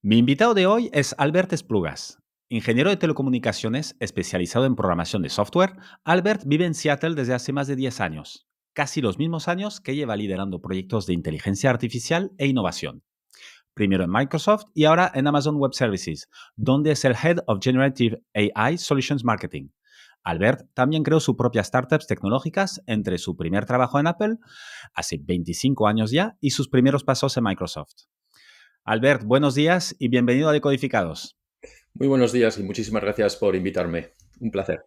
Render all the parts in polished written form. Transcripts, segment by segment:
Mi invitado de hoy es Albert Esplugas. Ingeniero de telecomunicaciones especializado en programación de software, Albert vive en Seattle desde hace más de 10 años, casi los mismos años que lleva liderando proyectos de inteligencia artificial e innovación. Primero en Microsoft y ahora en Amazon Web Services, donde es el Head of Generative AI Solutions Marketing. Albert también creó su propia startups tecnológicas entre su primer trabajo en Apple, hace 25 años ya, y sus primeros pasos en Microsoft. Albert, buenos días y bienvenido a Decodificados. Muy buenos días y muchísimas gracias por invitarme. Un placer.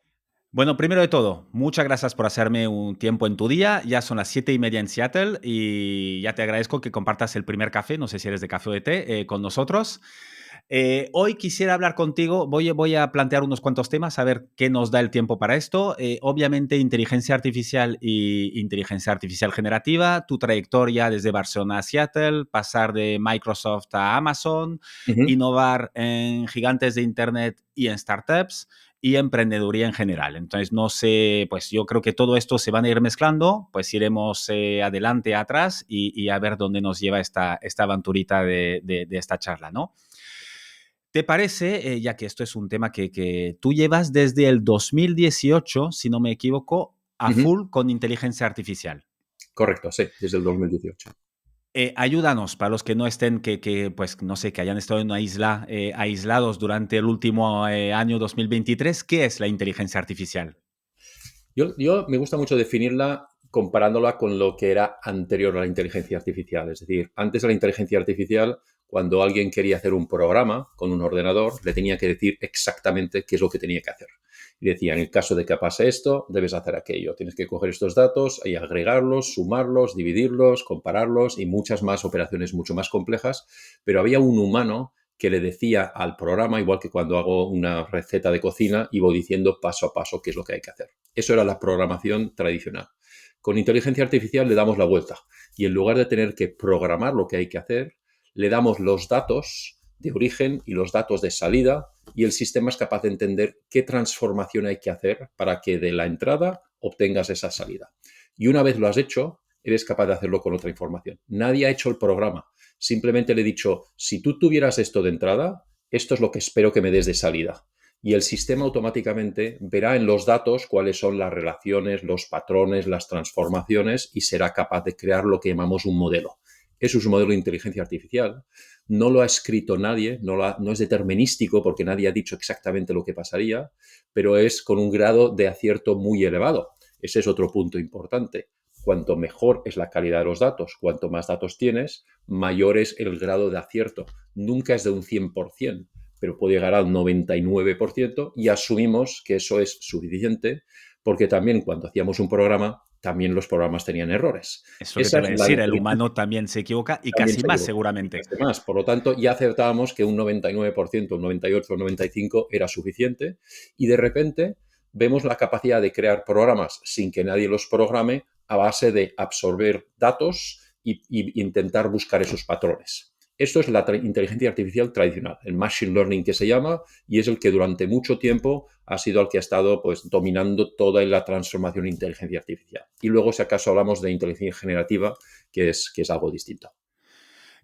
Bueno, primero de todo, muchas gracias por hacerme un tiempo en tu día. Ya son las 7:30 en Seattle y ya te agradezco que compartas el primer café, no sé si eres de café o de té, con nosotros. Hoy quisiera hablar contigo, voy a plantear unos cuantos temas, a ver qué nos da el tiempo para esto. Obviamente, inteligencia artificial y inteligencia artificial generativa, tu trayectoria desde Barcelona a Seattle, pasar de Microsoft a Amazon, Ujú. innovar en gigantes de Internet y en startups y emprendeduría en general. Entonces, no sé, pues yo creo que todo esto se van a ir mezclando, pues iremos adelante, atrás y a ver dónde nos lleva esta aventurita de esta charla, ¿no? ¿Te parece, ya que esto es un tema que tú llevas desde el 2018, si no me equivoco, a Ujú. full con inteligencia artificial? Correcto, sí, desde el 2018. Ayúdanos, para los que no estén, pues, no sé, que hayan estado en una isla, aislados durante el último año 2023, ¿qué es la inteligencia artificial? Yo me gusta mucho definirla comparándola con lo que era anterior a la inteligencia artificial. Es decir, antes de la inteligencia artificial, cuando alguien quería hacer un programa con un ordenador, le tenía que decir exactamente qué es lo que tenía que hacer. Y decía, en el caso de que pase esto, debes hacer aquello. Tienes que coger estos datos y agregarlos, sumarlos, dividirlos, compararlos y muchas más operaciones mucho más complejas. Pero había un humano que le decía al programa, igual que cuando hago una receta de cocina, y voy diciendo paso a paso qué es lo que hay que hacer. Eso era la programación tradicional. Con inteligencia artificial le damos la vuelta y en lugar de tener que programar lo que hay que hacer, le damos los datos de origen y los datos de salida y el sistema es capaz de entender qué transformación hay que hacer para que de la entrada obtengas esa salida. Y una vez lo has hecho, eres capaz de hacerlo con otra información. Nadie ha hecho el programa. Simplemente le he dicho, si tú tuvieras esto de entrada, esto es lo que espero que me des de salida. Y el sistema automáticamente verá en los datos cuáles son las relaciones, los patrones, las transformaciones y será capaz de crear lo que llamamos un modelo. Eso es un modelo de inteligencia artificial. No lo ha escrito nadie, no es determinístico porque nadie ha dicho exactamente lo que pasaría, pero es con un grado de acierto muy elevado. Ese es otro punto importante. Cuanto mejor es la calidad de los datos, cuanto más datos tienes, mayor es el grado de acierto. Nunca es de un 100%, pero puede llegar al 99% y asumimos que eso es suficiente porque también cuando hacíamos un programa, también los programas tenían errores. Es lo que te Esa iba es a la decir, el inteligencia. humano también se equivoca y También casi se más equivoca. Y seguramente. casi más. Por lo tanto, ya acertábamos que un 99%, un 98, un 95 era suficiente y de repente vemos la capacidad de crear programas sin que nadie los programe a base de absorber datos y intentar buscar esos patrones. Esto es la inteligencia artificial tradicional, el machine learning que se llama, y es el que durante mucho tiempo ha sido el que ha estado pues, dominando toda la transformación en inteligencia artificial. Y luego, si acaso hablamos de inteligencia generativa, que es algo distinto.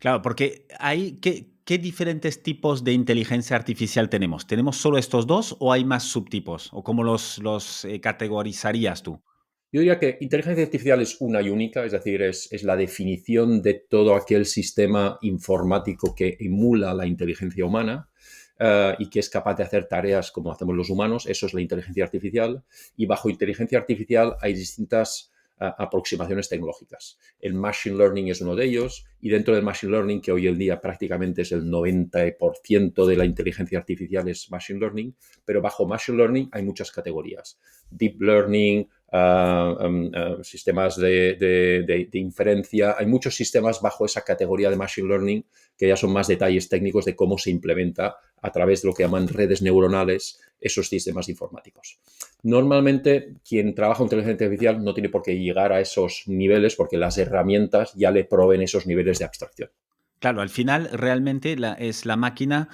Claro, porque hay, ¿qué diferentes tipos de inteligencia artificial tenemos? ¿Tenemos solo estos dos o hay más subtipos? ¿O cómo los categorizarías tú? Yo diría que inteligencia artificial es una y única, es decir, es la definición de todo aquel sistema informático que emula la inteligencia humana y que es capaz de hacer tareas como hacemos los humanos. Eso es la inteligencia artificial. Y bajo inteligencia artificial hay distintas aproximaciones tecnológicas. El machine learning es uno de ellos y dentro del machine learning, que hoy en día prácticamente es el 90% de la inteligencia artificial es machine learning, pero bajo machine learning hay muchas categorías. Deep learning, sistemas de inferencia. Hay muchos sistemas bajo esa categoría de machine learning que ya son más detalles técnicos de cómo se implementa a través de lo que llaman redes neuronales esos sistemas informáticos. Normalmente, quien trabaja en inteligencia artificial no tiene por qué llegar a esos niveles porque las herramientas ya le proveen esos niveles de abstracción. Claro, al final realmente es la máquina.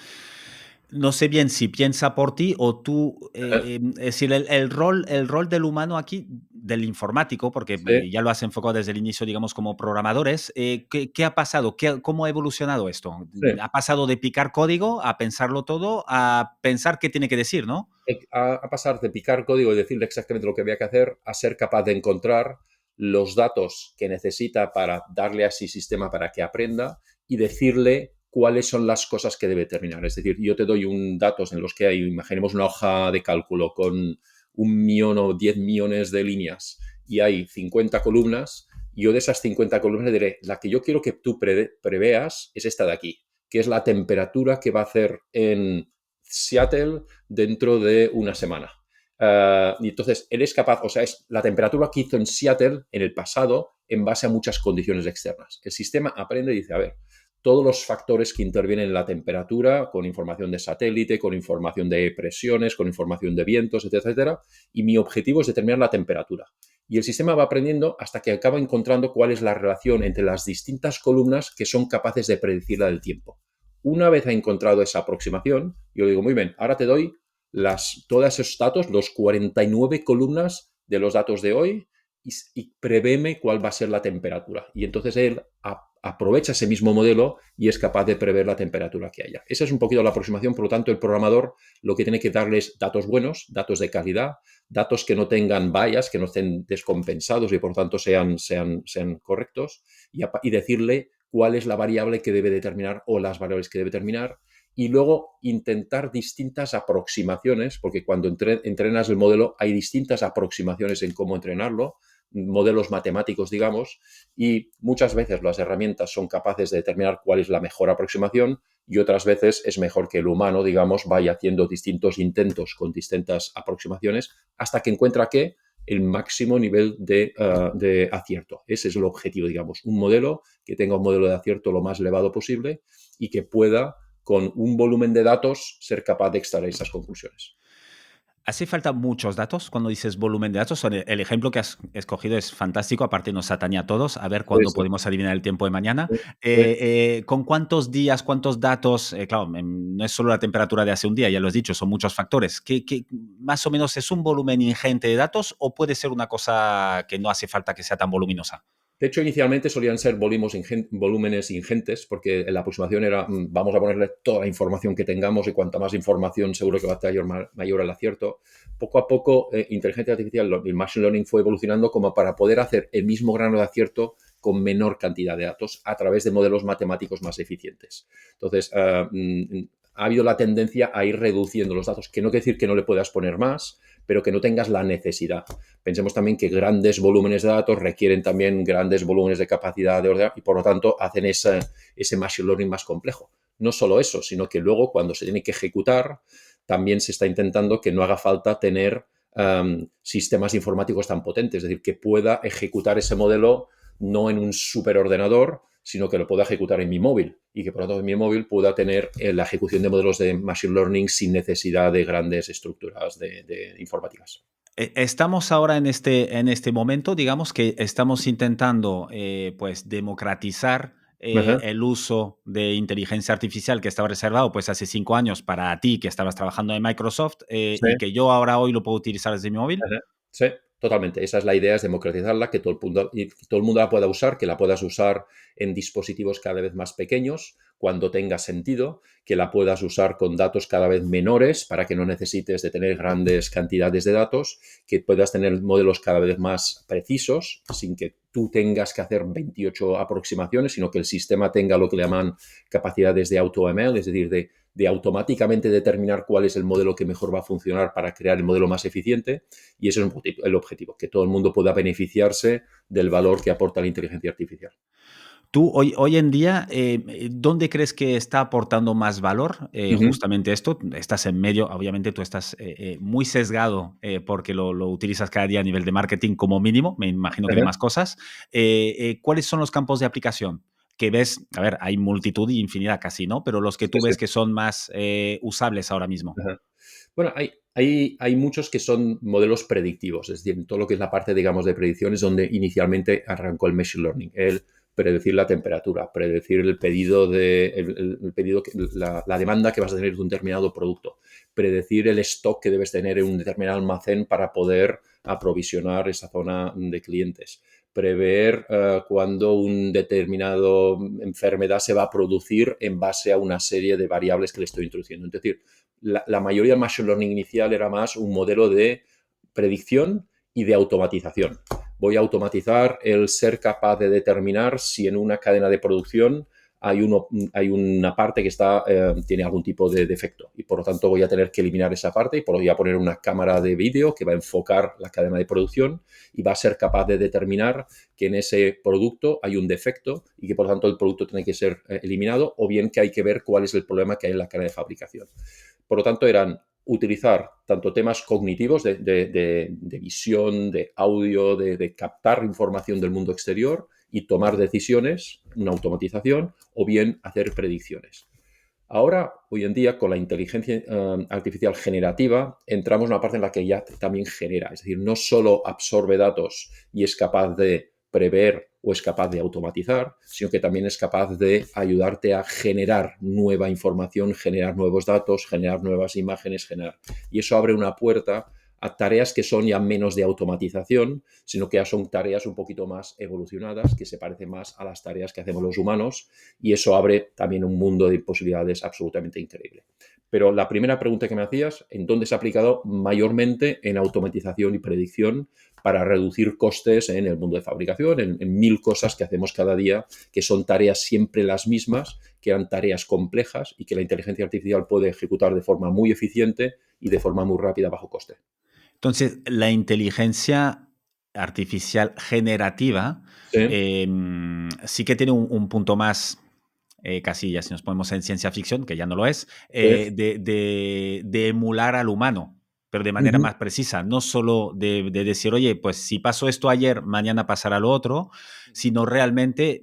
no sé bien si piensa por ti o tú, Ajá. es decir, el rol del humano aquí, del informático, porque Sí, ya lo has enfocado desde el inicio, digamos, como programadores, ¿qué ha pasado? ¿Cómo ha evolucionado esto? sí. Ha pasado de picar código a pensarlo todo, a pensar qué tiene que decir, ¿no? A pasar de picar código y decirle exactamente lo que había que hacer a ser capaz de encontrar los datos que necesita para darle a ese sistema para que aprenda y decirle cuáles son las cosas que debe terminar. Es decir, yo te doy un datos en los que hay, imaginemos una hoja de cálculo con 1 millón o 10 millones de líneas y hay 50 columnas, yo de esas 50 columnas le diré, la que yo quiero que tú preveas es esta de aquí, que es la temperatura que va a hacer en Seattle dentro de una semana. Y entonces él es capaz, o sea, es la temperatura que hizo en Seattle en el pasado en base a muchas condiciones externas. El sistema aprende y dice, a ver, todos los factores que intervienen en la temperatura, con información de satélite, con información de presiones, con información de vientos, etcétera, etcétera, y mi objetivo es determinar la temperatura. Y el sistema va aprendiendo hasta que acaba encontrando cuál es la relación entre las distintas columnas que son capaces de predecir la del tiempo. Una vez ha encontrado esa aproximación, yo le digo, muy bien, ahora te doy todos esos datos, los 49 columnas de los datos de hoy, y prevéme cuál va a ser la temperatura. Y entonces él aprovecha ese mismo modelo y es capaz de prever la temperatura que haya. Esa es un poquito la aproximación, por lo tanto, el programador lo que tiene que darles datos buenos, datos de calidad, datos que no tengan bias, que no estén descompensados y por tanto sean correctos, y decirle cuál es la variable que debe determinar o las variables que debe determinar, y luego intentar distintas aproximaciones, porque cuando entrenas el modelo hay distintas aproximaciones en cómo entrenarlo, modelos matemáticos, digamos, y muchas veces las herramientas son capaces de determinar cuál es la mejor aproximación y otras veces es mejor que el humano, digamos, vaya haciendo distintos intentos con distintas aproximaciones hasta que encuentra que el máximo nivel de acierto. Ese es el objetivo, digamos, un modelo que tenga un modelo de acierto lo más elevado posible y que pueda, con un volumen de datos, ser capaz de extraer esas conclusiones. ¿Hace falta muchos datos cuando dices volumen de datos? El ejemplo que has escogido es fantástico, aparte nos atañe a todos, a ver Sí, cuándo sí, podemos adivinar el tiempo de mañana. sí, sí. ¿Con cuántos días, cuántos datos? Claro, no es solo la temperatura de hace un día, ya lo has dicho, son muchos factores. Más o menos es un volumen ingente de datos o puede ser una cosa que no hace falta que sea tan voluminosa? De hecho, inicialmente solían ser volúmenes ingentes, porque la aproximación era, vamos a ponerle toda la información que tengamos y cuanta más información seguro que va a tener mayor el acierto. Poco a poco, inteligencia artificial, el machine learning fue evolucionando como para poder hacer el mismo grano de acierto con menor cantidad de datos a través de modelos matemáticos más eficientes. Entonces, ha habido la tendencia a ir reduciendo los datos, que no quiere decir que no le puedas poner más, pero que no tengas la necesidad. Pensemos también que grandes volúmenes de datos requieren también grandes volúmenes de capacidad de ordenar y por lo tanto hacen ese machine learning más complejo. No solo eso, sino que luego cuando se tiene que ejecutar, también se está intentando que no haga falta tener sistemas informáticos tan potentes, es decir, que pueda ejecutar ese modelo no en un superordenador, sino que lo pueda ejecutar en mi móvil y que por lo tanto en mi móvil pueda tener la ejecución de modelos de machine learning sin necesidad de grandes estructuras de informáticas. Estamos ahora en este momento, digamos que estamos intentando pues democratizar Ajá, el uso de inteligencia artificial que estaba reservado pues hace 5 años para ti que estabas trabajando en Microsoft sí. y que yo ahora hoy lo puedo utilizar desde mi móvil. Ajá. Sí, totalmente. Esa es la idea, es democratizarla, que todo el mundo la pueda usar, que la puedas usar en dispositivos cada vez más pequeños, cuando tenga sentido, que la puedas usar con datos cada vez menores para que no necesites de tener grandes cantidades de datos, que puedas tener modelos cada vez más precisos, sin que tú tengas que hacer 28 aproximaciones, sino que el sistema tenga lo que le llaman capacidades de AutoML, es decir, de automáticamente determinar cuál es el modelo que mejor va a funcionar para crear el modelo más eficiente. Y ese es el objetivo, que todo el mundo pueda beneficiarse del valor que aporta la inteligencia artificial. Tú hoy en día, ¿dónde crees que está aportando más valor Ujú. justamente esto? Estás en medio, obviamente tú estás muy sesgado porque lo utilizas cada día a nivel de marketing como mínimo, me imagino que de Ajá, más cosas. ¿Cuáles son los campos de aplicación? Que ves, a ver, hay multitud y infinidad casi, ¿no? Pero los que sí, tú sí. ves que son más usables ahora mismo. Ajá. Bueno, hay muchos que son modelos predictivos, es decir, todo lo que es la parte, digamos, de predicción es donde inicialmente arrancó el machine learning. predecir la temperatura, predecir el pedido la demanda que vas a tener de un determinado producto, predecir el stock que debes tener en un determinado almacén para poder aprovisionar esa zona de clientes, prever cuándo un determinado enfermedad se va a producir en base a una serie de variables que le estoy introduciendo. Es decir, la mayoría del machine learning inicial era más un modelo de predicción y de automatización. Voy a automatizar el ser capaz de determinar si en una cadena de producción hay una parte que tiene algún tipo de defecto y por lo tanto voy a tener que eliminar esa parte y voy a poner una cámara de vídeo que va a enfocar la cadena de producción y va a ser capaz de determinar que en ese producto hay un defecto y que por lo tanto el producto tiene que ser eliminado o bien que hay que ver cuál es el problema que hay en la cadena de fabricación. Por lo tanto, eran utilizar tanto temas cognitivos de visión, de audio, de captar información del mundo exterior y tomar decisiones, una automatización, o bien hacer predicciones. Ahora, hoy en día, con la inteligencia artificial generativa, entramos en una parte en la que ya también genera. Es decir, no solo absorbe datos y es capaz de prever o es capaz de automatizar, sino que también es capaz de ayudarte a generar nueva información, generar nuevos datos, generar nuevas imágenes, Y eso abre una puerta a tareas que son ya menos de automatización, sino que ya son tareas un poquito más evolucionadas, que se parecen más a las tareas que hacemos los humanos, y eso abre también un mundo de posibilidades absolutamente increíble. Pero la primera pregunta que me hacías, ¿en dónde se ha aplicado? Mayormente en automatización y predicción para reducir costes en el mundo de fabricación, en mil cosas que hacemos cada día, que son tareas siempre las mismas, que eran tareas complejas y que la inteligencia artificial puede ejecutar de forma muy eficiente y de forma muy rápida bajo coste. Entonces, la inteligencia artificial generativa Sí, sí que tiene un punto más, casi ya si nos ponemos en ciencia ficción, que ya no lo es, sí. de emular al humano, pero de manera Ujú. más precisa, no solo de decir, oye, pues si pasó esto ayer, mañana pasará lo otro, sino realmente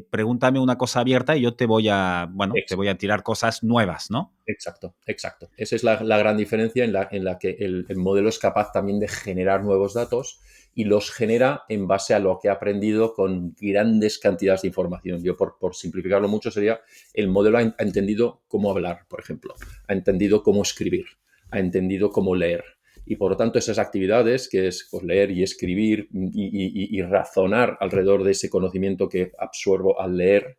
pregúntame una cosa abierta y yo te voy a, bueno, te voy a tirar cosas nuevas, ¿no? Exacto, exacto. Esa es la gran diferencia en la que el modelo es capaz también de generar nuevos datos y los genera en base a lo que ha aprendido con grandes cantidades de información. Yo, por simplificarlo mucho, sería el modelo ha entendido cómo hablar, por ejemplo, ha entendido cómo escribir, ha entendido cómo leer. Y por lo tanto, esas actividades, que es pues, leer y escribir y razonar alrededor de ese conocimiento que absorbo al leer,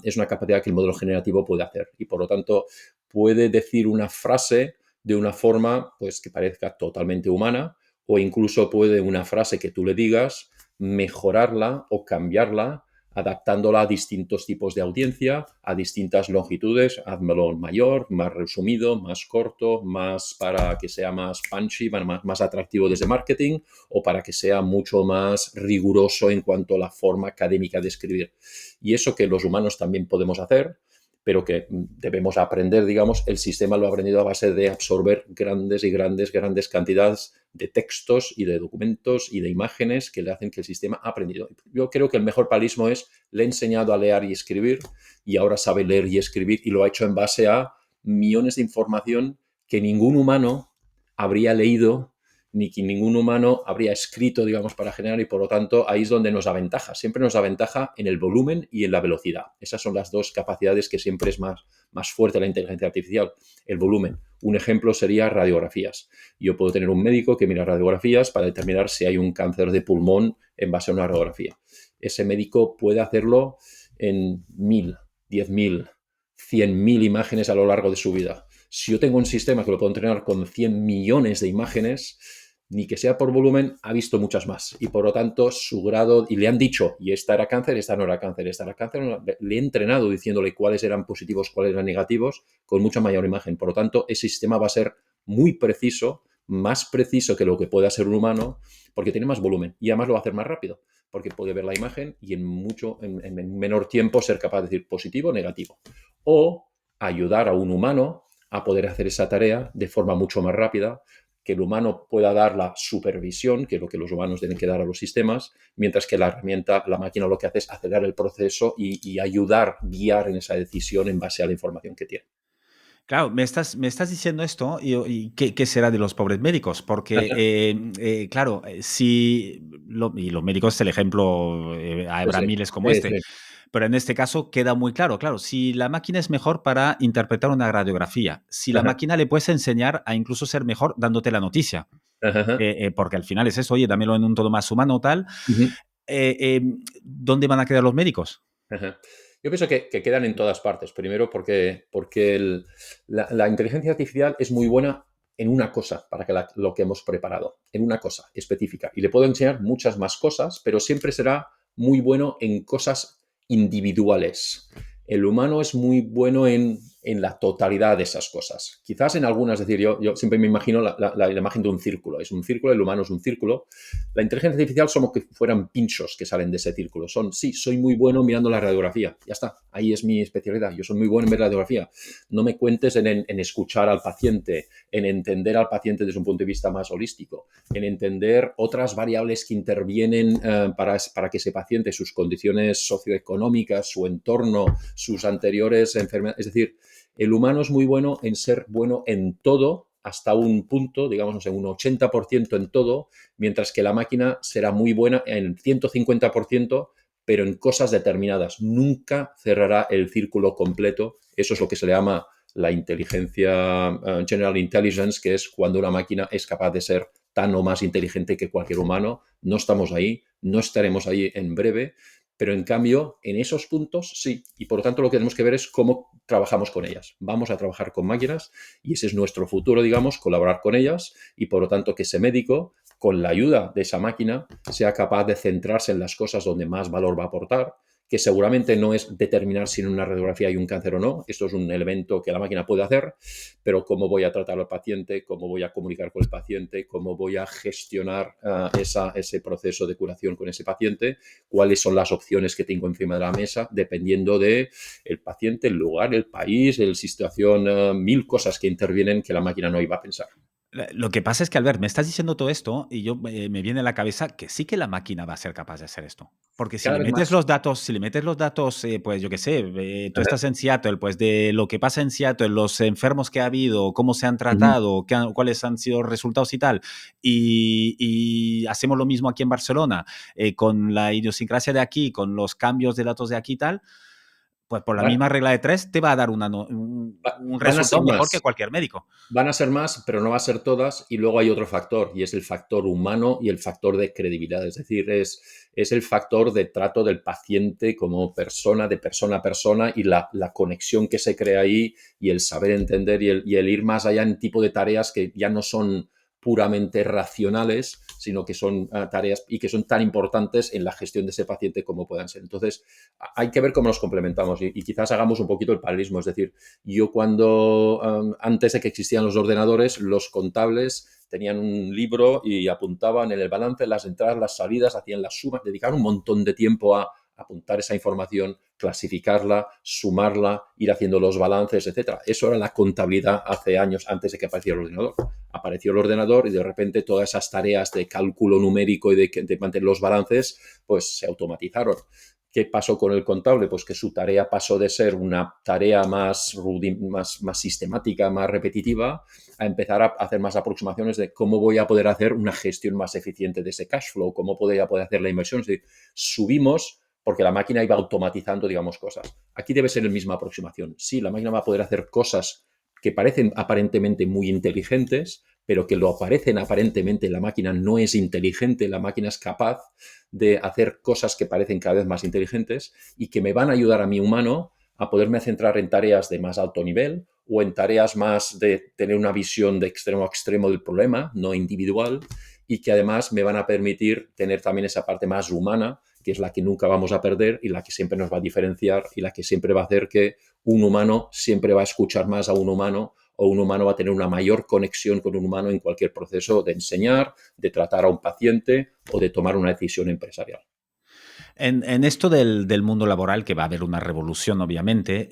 es una capacidad que el modelo generativo puede hacer. Y por lo tanto, puede decir una frase de una forma pues, que parezca totalmente humana o incluso puede una frase que tú le digas mejorarla o cambiarla adaptándola a distintos tipos de audiencia, a distintas longitudes, házmelo mayor, más resumido, más corto, más para que sea más punchy, más atractivo desde marketing o para que sea mucho más riguroso en cuanto a la forma académica de escribir. Y eso que los humanos también podemos hacer, pero que debemos aprender, digamos, el sistema lo ha aprendido a base de absorber grandes y grandes cantidades de textos y de documentos y de imágenes que le hacen que el sistema ha aprendido. Yo creo que el mejor paralismo es le he enseñado a leer y escribir y ahora sabe leer y escribir y lo ha hecho en base a millones de información que ningún humano habría leído ni que ningún humano habría escrito, digamos, para generar y por lo tanto ahí es donde nos da ventaja. Siempre nos da ventaja en el volumen y en la velocidad. Esas son las dos capacidades que siempre es más fuerte la inteligencia artificial. El volumen. Un ejemplo sería radiografías. Yo puedo tener un médico que mira radiografías para determinar si hay un cáncer de pulmón en base a una radiografía. Ese médico puede hacerlo en 1000, 10.000, 100.000 imágenes a lo largo de su vida. Si yo tengo un sistema que lo puedo entrenar con 100 millones de imágenes, ni que sea por volumen, ha visto muchas más. Y por lo tanto, su grado, y le han dicho, y esta era cáncer, esta no era cáncer, esta era cáncer, le he entrenado diciéndole cuáles eran positivos, cuáles eran negativos, con mucha mayor imagen. Por lo tanto, ese sistema va a ser muy preciso, más preciso que lo que puede hacer un humano, porque tiene más volumen y además lo va a hacer más rápido, porque puede ver la imagen y en menor tiempo ser capaz de decir positivo o negativo. O ayudar a un humano a poder hacer esa tarea de forma mucho más rápida, que el humano pueda dar la supervisión, que es lo que los humanos deben que dar a los sistemas, mientras que la herramienta, la máquina lo que hace es acelerar el proceso y ayudar, guiar en esa decisión en base a la información que tiene. Claro, me estás diciendo esto y ¿qué será de los pobres médicos? Porque, claro, si y los médicos, el ejemplo, Sí, habrá sí. miles como Sí, este, sí. pero en este caso queda muy claro, claro, si la máquina es mejor para interpretar una radiografía, si la Ajá, máquina le puedes enseñar a incluso ser mejor dándote la noticia, ajá, ajá. porque al final es eso, oye, dámelo en un tono más humano o tal, Ujú. ¿dónde van a quedar los médicos? Ajá. Yo pienso que quedan en todas partes. Primero porque la inteligencia artificial es muy buena en una cosa, para lo que hemos preparado, en una cosa específica. Y le puedo enseñar muchas más cosas, pero siempre será muy bueno en cosas individuales. El humano es muy bueno en la totalidad de esas cosas. Quizás en algunas, es decir, yo siempre me imagino la imagen de un círculo. Es un círculo, el humano es un círculo. La inteligencia artificial somos que fueran pinchos que salen de ese círculo. Sí, soy muy bueno mirando la radiografía. Ya está, ahí es mi especialidad. Yo soy muy bueno en ver la radiografía. No me cuentes en escuchar al paciente, en entender al paciente desde un punto de vista más holístico, en entender otras variables que intervienen para que ese paciente, sus condiciones socioeconómicas, su entorno, sus anteriores enfermedades. Es decir, el humano es muy bueno en ser bueno en todo hasta un punto, digamos, no sé, un 80% en todo, mientras que la máquina será muy buena en 150%, pero en cosas determinadas. Nunca cerrará el círculo completo. Eso es lo que se le llama la inteligencia, general intelligence, que es cuando una máquina es capaz de ser tan o más inteligente que cualquier humano. No estamos ahí, no estaremos ahí en breve, pero en cambio, en esos puntos sí. Y por lo tanto, lo que tenemos que ver es cómo trabajamos con ellas. Vamos a trabajar con máquinas y ese es nuestro futuro, digamos, colaborar con ellas y por lo tanto que ese médico, con la ayuda de esa máquina, sea capaz de centrarse en las cosas donde más valor va a aportar, que seguramente no es determinar si en una radiografía hay un cáncer o no, esto es un elemento que la máquina puede hacer, pero cómo voy a tratar al paciente, cómo voy a comunicar con el paciente, cómo voy a gestionar ese proceso de curación con ese paciente, cuáles son las opciones que tengo encima de la mesa, dependiendo de el paciente, el lugar, el país, la situación, mil cosas que intervienen que la máquina no iba a pensar. Lo que pasa es que, Albert, me estás diciendo todo esto y yo me viene a la cabeza que sí que la máquina va a ser capaz de hacer esto. Porque si Cada le vez metes más. los datos, pues yo qué sé, tú estás en Seattle, pues de lo que pasa en Seattle, los enfermos que ha habido, cómo se han Ujú. tratado, cuáles han sido los resultados y tal, y hacemos lo mismo aquí en Barcelona, con la idiosincrasia de aquí, con los cambios de datos de aquí y tal, pues por la Van, misma regla de tres te va a dar un van a ser resultado mejor que más. cualquier médico. Van a ser más, pero no va a ser todas. Y luego hay otro factor, y es el factor humano y el factor de credibilidad. Es decir, es el factor de trato del paciente como persona, de persona a persona, y la conexión que se crea ahí, y el saber entender, y el ir más allá en tipo de tareas que ya no son puramente racionales, sino que son tareas y que son tan importantes en la gestión de ese paciente como puedan ser. Entonces, hay que ver cómo nos complementamos y quizás hagamos un poquito el paralelismo. Es decir, yo cuando, antes de que existían los ordenadores, los contables tenían un libro y apuntaban en el balance las entradas, las salidas, hacían las sumas, dedicaban un montón de tiempo a apuntar esa información, clasificarla, sumarla, ir haciendo los balances, etcétera. Eso era la contabilidad hace años antes de que apareciera el ordenador. Apareció el ordenador y de repente todas esas tareas de cálculo numérico y de mantener los balances, pues se automatizaron. ¿Qué pasó con el contable? Pues que su tarea pasó de ser una tarea más sistemática, más repetitiva, a empezar a hacer más aproximaciones de cómo voy a poder hacer una gestión más eficiente de ese cash flow, cómo voy a poder hacer la inversión. Es decir, subimos porque la máquina iba automatizando, digamos, cosas. Aquí debe ser la misma aproximación. Sí, la máquina va a poder hacer cosas que parecen aparentemente muy inteligentes, pero que lo aparecen aparentemente la máquina no es inteligente, la máquina es capaz de hacer cosas que parecen cada vez más inteligentes y que me van a ayudar a mi humano a poderme centrar en tareas de más alto nivel o en tareas más de tener una visión de extremo a extremo del problema, no individual, y que además me van a permitir tener también esa parte más humana, que es la que nunca vamos a perder y la que siempre nos va a diferenciar y la que siempre va a hacer que un humano siempre va a escuchar más a un humano o un humano va a tener una mayor conexión con un humano en cualquier proceso de enseñar, de tratar a un paciente o de tomar una decisión empresarial. En esto del mundo laboral, que va a haber una revolución, obviamente,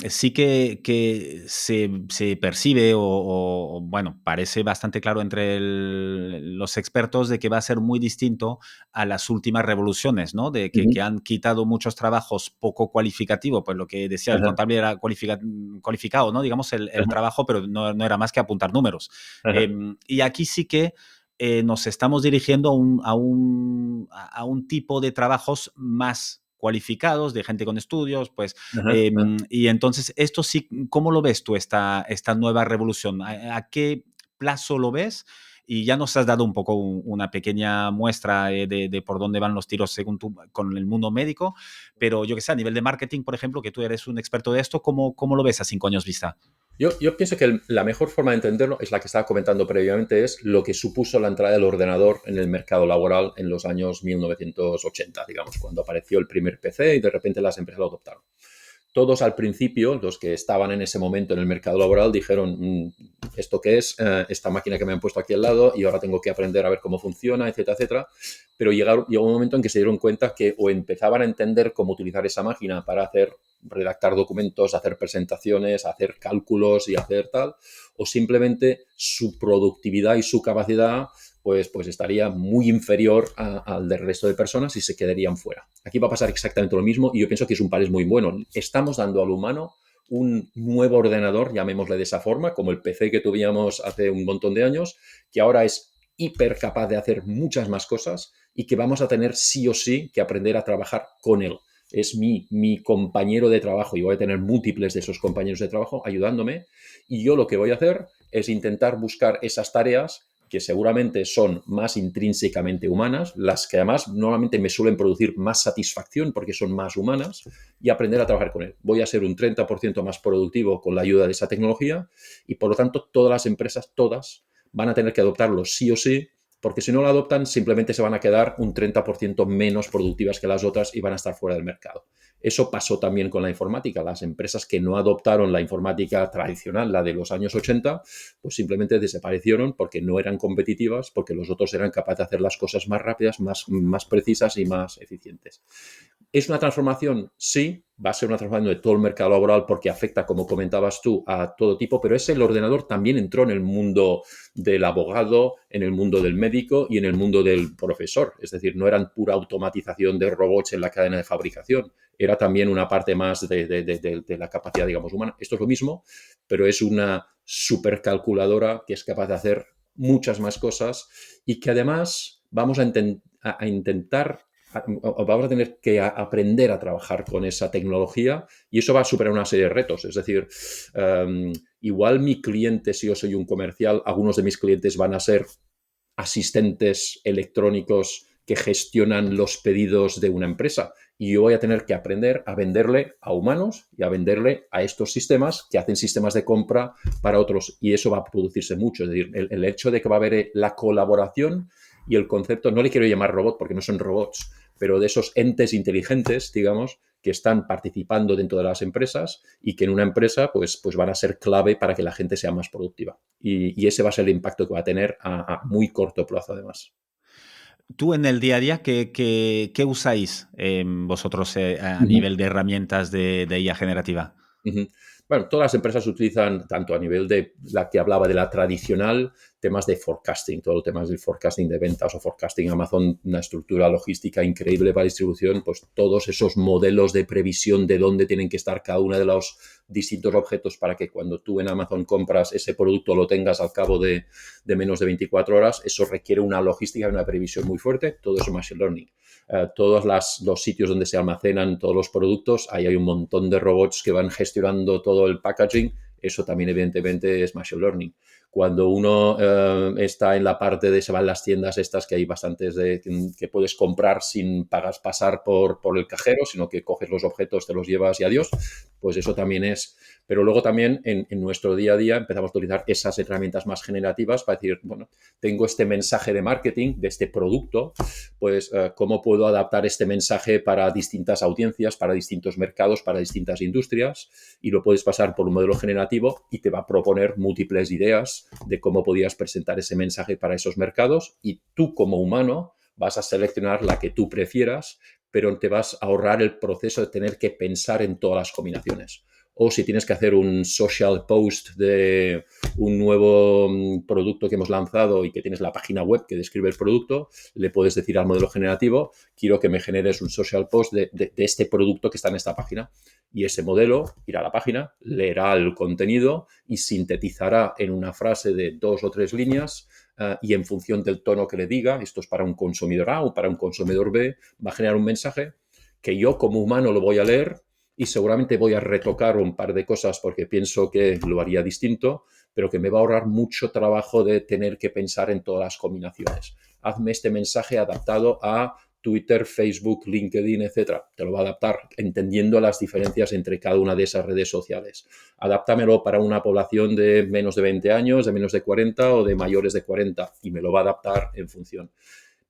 sí que se percibe bueno, parece bastante claro entre los expertos de que va a ser muy distinto a las últimas revoluciones, ¿no? De que Ujú. han quitado muchos trabajos poco cualificativos, pues lo que decía, el Ajá, contable era cualificado, ¿no? Digamos, el ajá, trabajo, pero no era más que apuntar números. ajá, Y aquí sí que nos estamos dirigiendo a un tipo de trabajos más cualificados, de gente con estudios, pues, ajá, ajá. y entonces, esto sí, ¿cómo lo ves tú, esta nueva revolución? ¿A qué plazo lo ves? Y ya nos has dado un poco una pequeña muestra de por dónde van los tiros según tú con el mundo médico, pero yo que sé, a nivel de marketing, por ejemplo, que tú eres un experto de esto, ¿cómo lo ves a 5 años vista? Yo pienso que la mejor forma de entenderlo es la que estaba comentando previamente, es lo que supuso la entrada del ordenador en el mercado laboral en los años 1980, digamos, cuando apareció el primer PC y de repente las empresas lo adoptaron. Todos al principio, los que estaban en ese momento en el mercado laboral, dijeron, ¿esto qué es? Esta máquina que me han puesto aquí al lado y ahora tengo que aprender a ver cómo funciona, etcétera, etcétera. Pero llegó un momento en que se dieron cuenta que o empezaban a entender cómo utilizar esa máquina para redactar documentos, hacer presentaciones, hacer cálculos y hacer tal, o simplemente su productividad y su capacidad pues estaría muy inferior al del resto de personas y se quedarían fuera. Aquí va a pasar exactamente lo mismo y yo pienso que es un país muy bueno. Estamos dando al humano un nuevo ordenador, llamémosle de esa forma, como el PC que tuvimos hace un montón de años, que ahora es hiper capaz de hacer muchas más cosas y que vamos a tener sí o sí que aprender a trabajar con él. Es mi compañero de trabajo y voy a tener múltiples de esos compañeros de trabajo ayudándome y yo lo que voy a hacer es intentar buscar esas tareas que seguramente son más intrínsecamente humanas, las que además normalmente me suelen producir más satisfacción porque son más humanas, y aprender a trabajar con él. Voy a ser un 30% más productivo con la ayuda de esa tecnología y por lo tanto todas las empresas, todas, van a tener que adoptarlo sí o sí, porque si no lo adoptan simplemente se van a quedar un 30% menos productivas que las otras y van a estar fuera del mercado. Eso pasó también con la informática. Las empresas que no adoptaron la informática tradicional, la de los años 80, pues simplemente desaparecieron porque no eran competitivas, porque los otros eran capaces de hacer las cosas más rápidas, más precisas y más eficientes. ¿Es una transformación? Sí, va a ser una transformación de todo el mercado laboral porque afecta, como comentabas tú, a todo tipo, pero ese el ordenador también entró en el mundo del abogado, en el mundo del médico y en el mundo del profesor. Es decir, no eran pura automatización de robots en la cadena de fabricación, era también una parte más de la capacidad, digamos, humana. Esto es lo mismo, pero es una supercalculadora que es capaz de hacer muchas más cosas y que además vamos a intentar vamos a tener que aprender a trabajar con esa tecnología y eso va a superar una serie de retos. Es decir, igual mi cliente, si yo soy un comercial, algunos de mis clientes van a ser asistentes electrónicos que gestionan los pedidos de una empresa. Y yo voy a tener que aprender a venderle a humanos y a venderle a estos sistemas que hacen sistemas de compra para otros. Y eso va a producirse mucho. Es decir, el hecho de que va a haber la colaboración y el concepto, no le quiero llamar robot porque no son robots, pero de esos entes inteligentes, digamos, que están participando dentro de las empresas y que en una empresa pues van a ser clave para que la gente sea más productiva. Y ese va a ser el impacto que va a tener a muy corto plazo, además. Tú en el día a día, ¿qué usáis vosotros a Uh -huh. nivel de herramientas de IA generativa? Uh -huh. Bueno, todas las empresas utilizan, tanto a nivel de la que hablaba de la tradicional, temas de forecasting, todo temas del forecasting de ventas o forecasting Amazon, una estructura logística increíble para distribución, pues todos esos modelos de previsión de dónde tienen que estar cada uno de los distintos objetos para que cuando tú en Amazon compras ese producto lo tengas al cabo de menos de 24 horas, eso requiere una logística y una previsión muy fuerte, todo eso machine learning. Todos los sitios donde se almacenan todos los productos, ahí hay un montón de robots que van gestionando todo el packaging. Eso también, evidentemente, es machine learning. Cuando uno está en la parte de se van las tiendas estas, que hay bastantes que puedes comprar sin pasar por el cajero, sino que coges los objetos, te los llevas y adiós, pues eso también es. Pero luego también en nuestro día a día empezamos a utilizar esas herramientas más generativas para decir, bueno, tengo este mensaje de marketing de este producto, pues cómo puedo adaptar este mensaje para distintas audiencias, para distintos mercados, para distintas industrias, y lo puedes pasar por un modelo generativo y te va a proponer múltiples ideas de cómo podías presentar ese mensaje para esos mercados y tú como humano vas a seleccionar la que tú prefieras pero te vas a ahorrar el proceso de tener que pensar en todas las combinaciones. O si tienes que hacer un social post de un nuevo producto que hemos lanzado y que tienes la página web que describe el producto, le puedes decir al modelo generativo, quiero que me generes un social post de este producto que está en esta página. Y ese modelo irá a la página, leerá el contenido y sintetizará en una frase de 2 o 3 líneas y en función del tono que le diga, esto es para un consumidor A o para un consumidor B, va a generar un mensaje que yo como humano lo voy a leer y seguramente voy a retocar un par de cosas porque pienso que lo haría distinto, pero que me va a ahorrar mucho trabajo de tener que pensar en todas las combinaciones. Hazme este mensaje adaptado a Twitter, Facebook, LinkedIn, etcétera. Te lo va a adaptar entendiendo las diferencias entre cada una de esas redes sociales. Adáptamelo para una población de menos de 20 años, de menos de 40 o de mayores de 40 y me lo va a adaptar en función.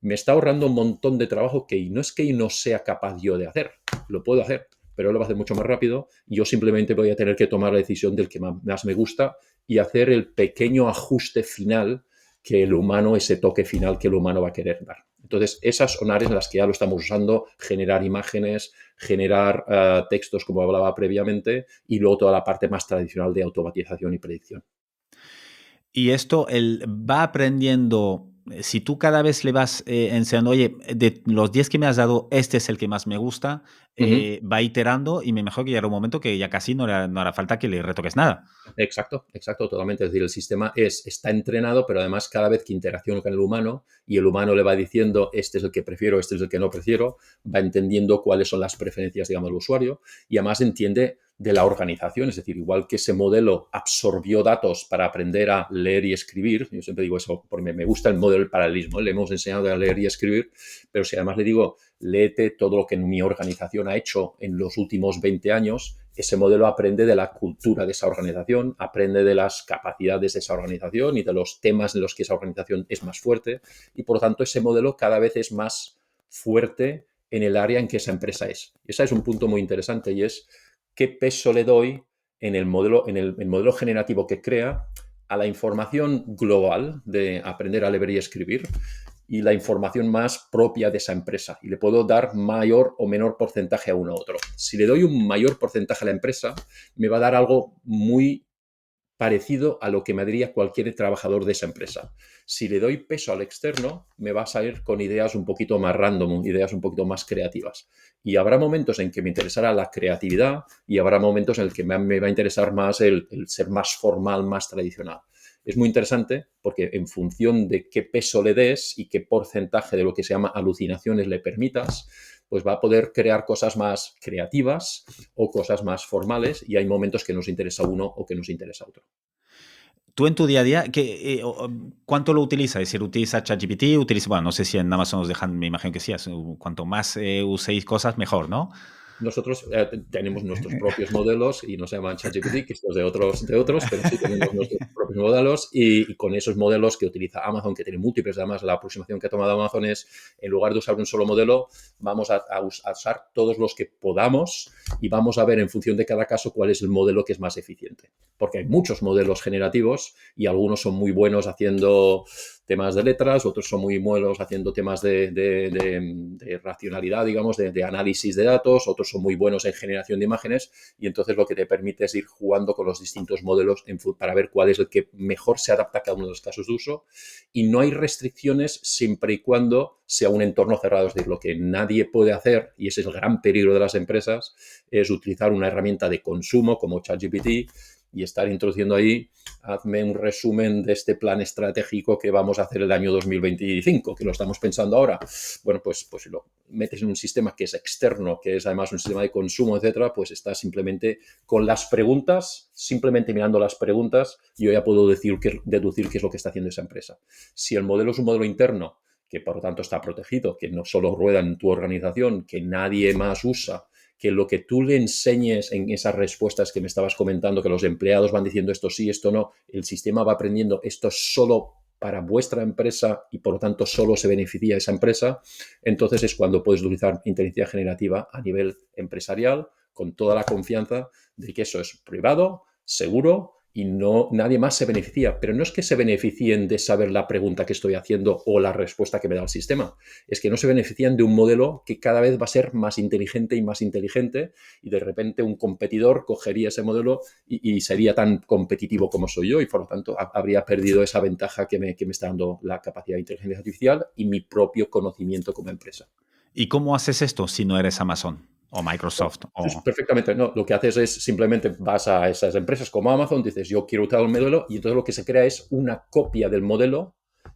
Me está ahorrando un montón de trabajo que no es que no sea capaz yo de hacer, lo puedo hacer, pero él lo va a hacer mucho más rápido y yo simplemente voy a tener que tomar la decisión del que más me gusta y hacer el pequeño ajuste final que el humano, ese toque final que el humano va a querer dar. Entonces, esas son áreas en las que ya lo estamos usando, generar imágenes, generar textos, como hablaba previamente, y luego toda la parte más tradicional de automatización y predicción. Y esto, él va aprendiendo, si tú cada vez le vas enseñando, oye, de los 10 que me has dado, este es el que más me gusta, Uh -huh. va iterando y me imagino que llegará un momento que ya casi no hará falta que le retoques nada. Exacto, exacto, totalmente. Es decir, el sistema está entrenado, pero además cada vez que interacciona con el humano y el humano le va diciendo este es el que prefiero, este es el que no prefiero, va entendiendo cuáles son las preferencias, digamos, del usuario y además entiende de la organización. Es decir, igual que ese modelo absorbió datos para aprender a leer y escribir, yo siempre digo eso porque me gusta el modelo del paralelismo, ¿eh? Le hemos enseñado a leer y escribir, pero si además le digo, léete todo lo que mi organización ha hecho en los últimos 20 años, ese modelo aprende de la cultura de esa organización, aprende de las capacidades de esa organización y de los temas en los que esa organización es más fuerte y por lo tanto ese modelo cada vez es más fuerte en el área en que esa empresa es. Y ese es un punto muy interesante y es qué peso le doy en el modelo, el modelo generativo que crea a la información global de aprender a leer y escribir y la información más propia de esa empresa. Y le puedo dar mayor o menor porcentaje a uno u otro. Si le doy un mayor porcentaje a la empresa, me va a dar algo muy parecido a lo que me daría cualquier trabajador de esa empresa. Si le doy peso al externo, me va a salir con ideas un poquito más random, ideas un poquito más creativas. Y habrá momentos en que me interesará la creatividad y habrá momentos en el que me va a interesar más el ser más formal, más tradicional. Es muy interesante porque en función de qué peso le des y qué porcentaje de lo que se llama alucinaciones le permitas, pues va a poder crear cosas más creativas o cosas más formales y hay momentos que nos interesa uno o que nos interesa otro. Tú en tu día a día, ¿cuánto lo utilizas? Es decir, ¿utilizas ChatGPT? Bueno, no sé si en Amazon os dejan, me imagino que sí, cuanto más uséis cosas, mejor, ¿no? Nosotros tenemos nuestros propios modelos y no se llaman ChatGPT, que estos de otros, pero sí tenemos nuestros propios modelos y con esos modelos que utiliza Amazon, que tiene múltiples, además la aproximación que ha tomado Amazon es, en lugar de usar un solo modelo, vamos a usar todos los que podamos y vamos a ver en función de cada caso cuál es el modelo que es más eficiente. Porque hay muchos modelos generativos y algunos son muy buenos haciendo temas de letras, otros son muy buenos haciendo temas de racionalidad, digamos, de análisis de datos, otros son muy buenos en generación de imágenes y entonces lo que te permite es ir jugando con los distintos modelos para ver cuál es el que mejor se adapta a cada uno de los casos de uso y no hay restricciones siempre y cuando sea un entorno cerrado. Es decir, lo que nadie puede hacer, y ese es el gran peligro de las empresas, es utilizar una herramienta de consumo como ChatGPT y estar introduciendo ahí, hazme un resumen de este plan estratégico que vamos a hacer el año 2025, que lo estamos pensando ahora. Bueno, pues si lo metes en un sistema que es externo, que es además un sistema de consumo, etcétera, pues está simplemente con las preguntas, simplemente mirando las preguntas, yo ya puedo deducir qué es lo que está haciendo esa empresa. Si el modelo es un modelo interno, que por lo tanto está protegido, que no solo rueda en tu organización, que nadie más usa, que lo que tú le enseñes en esas respuestas que me estabas comentando, que los empleados van diciendo esto sí, esto no, el sistema va aprendiendo esto es solo para vuestra empresa y por lo tanto solo se beneficia esa empresa, entonces es cuando puedes utilizar inteligencia generativa a nivel empresarial con toda la confianza de que eso es privado, seguro y no, nadie más se beneficia. Pero no es que se beneficien de saber la pregunta que estoy haciendo o la respuesta que me da el sistema. Es que no se benefician de un modelo que cada vez va a ser más inteligente y de repente un competidor cogería ese modelo y sería tan competitivo como soy yo y por lo tanto habría perdido esa ventaja que me está dando la capacidad de inteligencia artificial y mi propio conocimiento como empresa. ¿Y cómo haces esto si no eres Amazon o Microsoft? Pues perfectamente, no. Lo que haces es simplemente vas a esas empresas como Amazon, dices yo quiero usar un modelo y entonces lo que se crea es una copia del modelo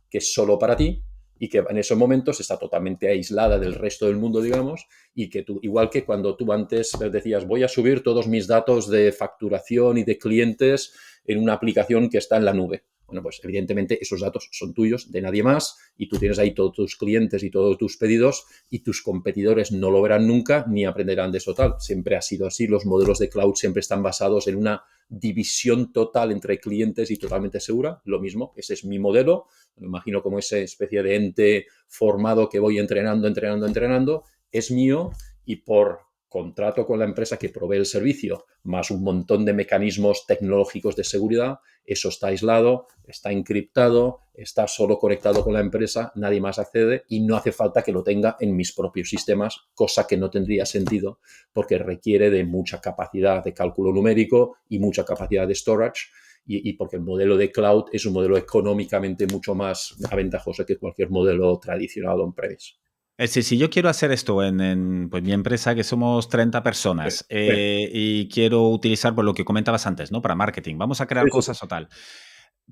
que es solo para ti y que en esos momentos está totalmente aislada del resto del mundo, digamos, y que tú, igual que cuando tú antes decías voy a subir todos mis datos de facturación y de clientes en una aplicación que está en la nube. Bueno, pues evidentemente esos datos son tuyos, de nadie más, y tú tienes ahí todos tus clientes y todos tus pedidos y tus competidores no lo verán nunca ni aprenderán de eso tal. Siempre ha sido así, los modelos de cloud siempre están basados en una división total entre clientes y totalmente segura. Lo mismo, ese es mi modelo, me imagino como esa especie de ente formado que voy entrenando, es mío y por contrato con la empresa que provee el servicio, más un montón de mecanismos tecnológicos de seguridad, eso está aislado, está encriptado, está solo conectado con la empresa, nadie más accede y no hace falta que lo tenga en mis propios sistemas, cosa que no tendría sentido porque requiere de mucha capacidad de cálculo numérico y mucha capacidad de storage y porque el modelo de cloud es un modelo económicamente mucho más aventajoso que cualquier modelo tradicional on-premise. Es decir, si yo quiero hacer esto en, pues, mi empresa, que somos 30 personas, y quiero utilizar por lo que comentabas antes, ¿no? Para marketing, vamos a crear Sí, sí, sí. cosas o tal,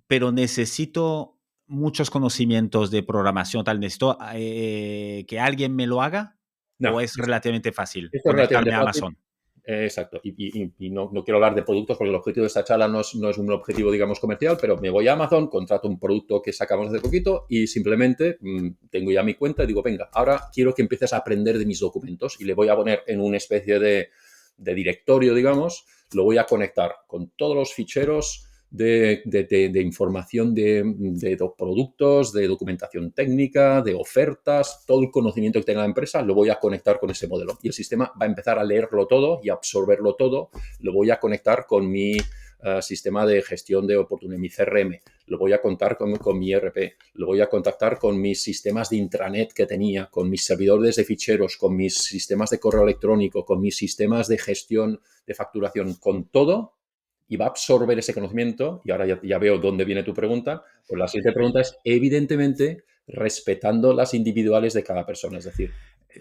pero necesito muchos conocimientos de programación, tal, necesito que alguien me lo haga No, o es relativamente fácil esto es relativamente conectarme a fácil. Amazon. Exacto. Y no, no, quiero hablar de productos porque el objetivo de esta charla no es un objetivo, digamos, comercial, pero me voy a Amazon, contrato un producto que sacamos hace poquito y simplemente tengo ya mi cuenta y digo, venga, ahora quiero que empieces a aprender de mis documentos y le voy a poner en una especie de directorio, digamos, lo voy a conectar con todos los ficheros de información de productos, de documentación técnica, de ofertas, todo el conocimiento que tenga la empresa, lo voy a conectar con ese modelo. Y el sistema va a empezar a leerlo todo y a absorberlo todo. Lo voy a conectar con mi sistema de gestión de oportunidades, mi CRM, lo voy a contar con mi ERP, lo voy a contactar con mis sistemas de intranet que tenía, con mis servidores de ficheros, con mis sistemas de correo electrónico, con mis sistemas de gestión de facturación, con todo y va a absorber ese conocimiento. Y ahora ya veo dónde viene tu pregunta. Pues la siguiente pregunta es, evidentemente, respetando las individuales de cada persona. Es decir,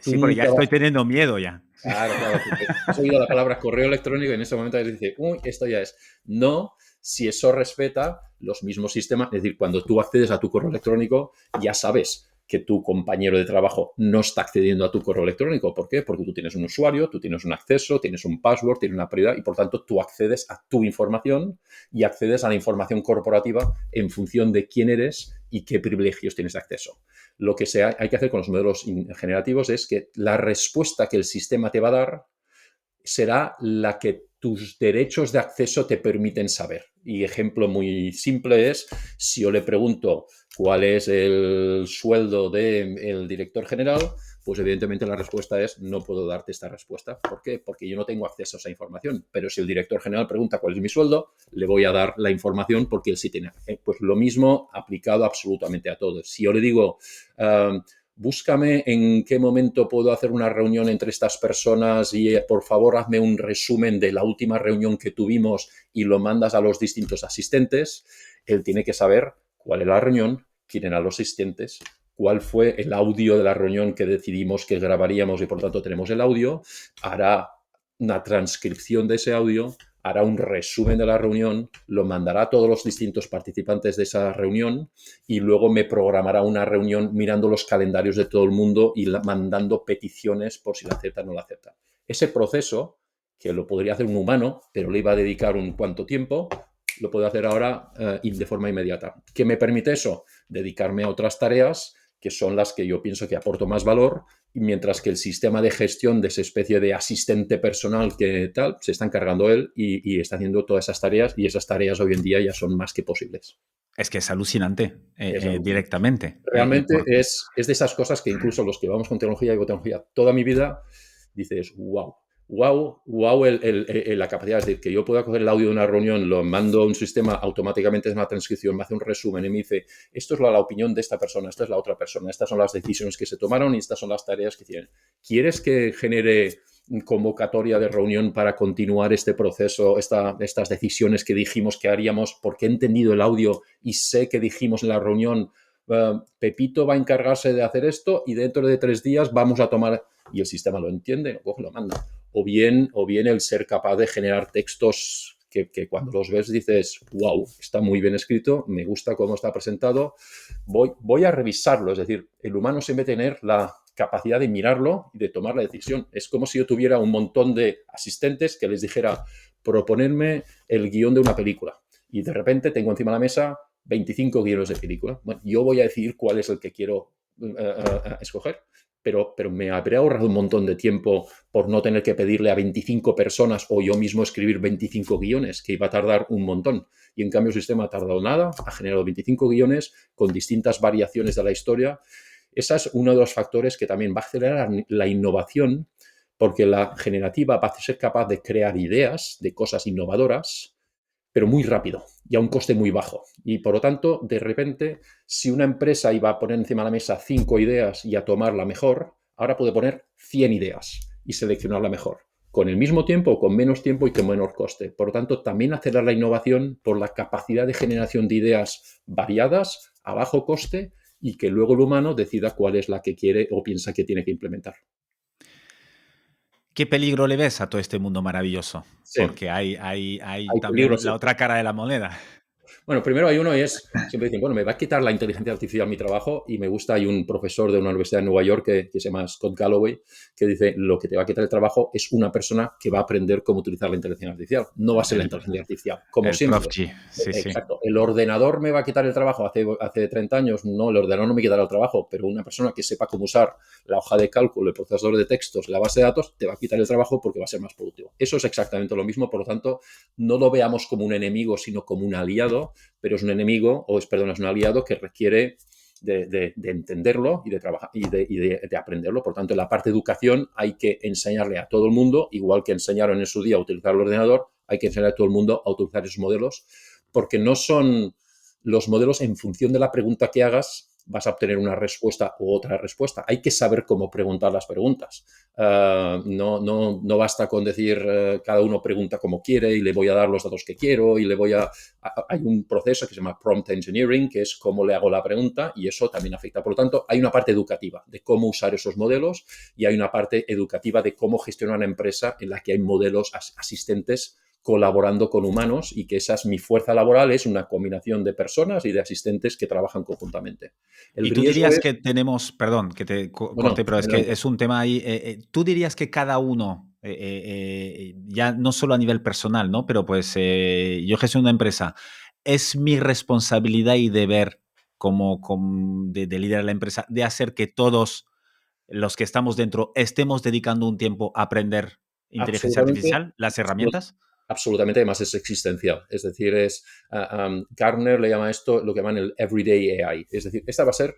tú Sí, porque ya nunca estoy vas... teniendo miedo ya. Claro, claro, porque has oído la palabra correo electrónico y en ese momento dices, uy, esto ya es. No, si eso respeta los mismos sistemas, es decir, cuando tú accedes a tu correo electrónico, ya sabes que tu compañero de trabajo no está accediendo a tu correo electrónico. ¿Por qué? Porque tú tienes un usuario, tú tienes un acceso, tienes un password, tienes una prioridad y por tanto tú accedes a tu información y accedes a la información corporativa en función de quién eres y qué privilegios tienes de acceso. Lo que hay que hacer con los modelos generativos es que la respuesta que el sistema te va a dar será la que tus derechos de acceso te permiten saber. Y ejemplo muy simple es, si yo le pregunto cuál es el sueldo del director general, pues evidentemente la respuesta es no puedo darte esta respuesta. ¿Por qué? Porque yo no tengo acceso a esa información. Pero si el director general pregunta cuál es mi sueldo, le voy a dar la información porque él sí tiene. Pues lo mismo aplicado absolutamente a todos. Si yo le digo... búscame en qué momento puedo hacer una reunión entre estas personas y por favor hazme un resumen de la última reunión que tuvimos y lo mandas a los distintos asistentes, él tiene que saber cuál es la reunión, quién eran los asistentes, cuál fue el audio de la reunión que decidimos que grabaríamos y por tanto tenemos el audio, hará una transcripción de ese audio, hará un resumen de la reunión, lo mandará a todos los distintos participantes de esa reunión y luego me programará una reunión mirando los calendarios de todo el mundo y mandando peticiones por si la aceptan o no la aceptan. Ese proceso, que lo podría hacer un humano, pero le iba a dedicar un cuánto tiempo, lo puedo hacer ahora de forma inmediata. ¿Qué me permite eso? Dedicarme a otras tareas que son las que yo pienso que aporto más valor, mientras que el sistema de gestión de esa especie de asistente personal que tal, se está encargando él y está haciendo todas esas tareas y esas tareas hoy en día ya son más que posibles. Es que es alucinante, Es alucinante. directamente. Realmente es de esas cosas que incluso los que vamos con tecnología y con tecnología toda mi vida, dices, wow. wow la capacidad, es decir, que yo pueda coger el audio de una reunión, lo mando a un sistema, automáticamente es una transcripción, me hace un resumen y me dice, esto es la opinión de esta persona, esta es la otra persona, estas son las decisiones que se tomaron y estas son las tareas que tienen. ¿Quieres que genere convocatoria de reunión para continuar este proceso, estas decisiones que dijimos que haríamos, porque he entendido el audio y sé que dijimos en la reunión, Pepito va a encargarse de hacer esto y dentro de 3 días vamos a tomar, y el sistema lo entiende, lo coge, lo manda. O bien el ser capaz de generar textos que cuando los ves dices, wow, está muy bien escrito, me gusta cómo está presentado, voy a revisarlo. Es decir, el humano siempre tener la capacidad de mirarlo y de tomar la decisión. Es como si yo tuviera un montón de asistentes que les dijera, proponerme el guión de una película. Y de repente tengo encima de la mesa 25 guiones de película. Bueno, yo voy a decidir cuál es el que quiero escoger. Pero me habré ahorrado un montón de tiempo por no tener que pedirle a 25 personas o yo mismo escribir 25 guiones, que iba a tardar un montón. Y en cambio el sistema ha tardado nada, ha generado 25 guiones con distintas variaciones de la historia. Ese es uno de los factores que también va a acelerar la innovación, porque la generativa va a ser capaz de crear ideas de cosas innovadoras, pero muy rápido y a un coste muy bajo. Y por lo tanto, de repente, si una empresa iba a poner encima de la mesa 5 ideas y a tomar la mejor, ahora puede poner 100 ideas y seleccionar la mejor, con el mismo tiempo, con menos tiempo y con menor coste. Por lo tanto, también acelerar la innovación por la capacidad de generación de ideas variadas, a bajo coste, y que luego el humano decida cuál es la que quiere o piensa que tiene que implementar. ¿Qué peligro le ves a todo este mundo maravilloso? Sí, Porque hay hay también peligros. la otra cara de la moneda. Bueno, primero hay uno y es, siempre dicen, bueno, me va a quitar la inteligencia artificial mi trabajo y me gusta, hay un profesor de una universidad de Nueva York que se llama Scott Galloway, que dice, lo que te va a quitar el trabajo es una persona que va a aprender cómo utilizar la inteligencia artificial, no va a ser la El, inteligencia artificial, como el Prof. siempre. G. Sí, sí. Exacto. ¿El ordenador me va a quitar el trabajo? Hace 30 años, no, el ordenador no me quitará el trabajo, pero una persona que sepa cómo usar la hoja de cálculo, el procesador de textos, la base de datos, te va a quitar el trabajo porque va a ser más productivo. Eso es exactamente lo mismo, por lo tanto, no lo veamos como un enemigo, sino como un aliado, pero es un enemigo, es un aliado que requiere de entenderlo y de trabajar y de aprenderlo. Por tanto, en la parte de educación hay que enseñarle a todo el mundo, igual que enseñaron en su día a utilizar el ordenador, hay que enseñar a todo el mundo a utilizar esos modelos, porque no son los modelos en función de la pregunta que hagas, vas a obtener una respuesta u otra respuesta. Hay que saber cómo preguntar las preguntas. No basta con decir cada uno pregunta como quiere y le voy a dar los datos que quiero y le voy a... Hay un proceso que se llama prompt engineering, que es cómo le hago la pregunta y eso también afecta. Por lo tanto, hay una parte educativa de cómo usar esos modelos y hay una parte educativa de cómo gestionar una empresa en la que hay modelos asistentes colaborando con humanos y que esa es mi fuerza laboral, es una combinación de personas y de asistentes que trabajan conjuntamente. El Y tú riesgo dirías es... que tenemos, perdón que te Bueno, corte, pero es que adelante. es un tema ahí, tú dirías que cada uno, ya no solo a nivel personal, ¿no? Pero pues yo gestiono una empresa, es mi responsabilidad y deber de liderar la empresa, de hacer que todos los que estamos dentro estemos dedicando un tiempo a aprender inteligencia Absolutamente, artificial, las herramientas. absolutamente, además es existencial. Es decir, Gartner le llama esto lo que llaman el everyday AI. Es decir, esta va a ser,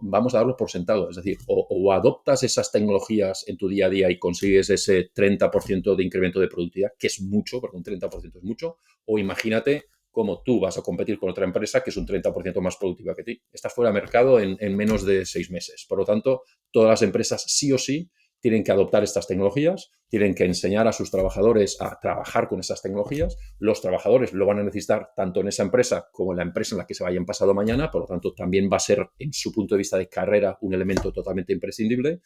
vamos a darlo por sentado. Es decir, o adoptas esas tecnologías en tu día a día y consigues ese 30% de incremento de productividad, que es mucho, porque un 30% es mucho, o imagínate cómo tú vas a competir con otra empresa que es un 30% más productiva que ti. Estás fuera de mercado en menos de 6 meses. Por lo tanto, todas las empresas sí o sí tienen que adoptar estas tecnologías, tienen que enseñar a sus trabajadores a trabajar con esas tecnologías. Los trabajadores lo van a necesitar tanto en esa empresa como en la empresa en la que se vayan pasado mañana, por lo tanto también va a ser en su punto de vista de carrera un elemento totalmente imprescindible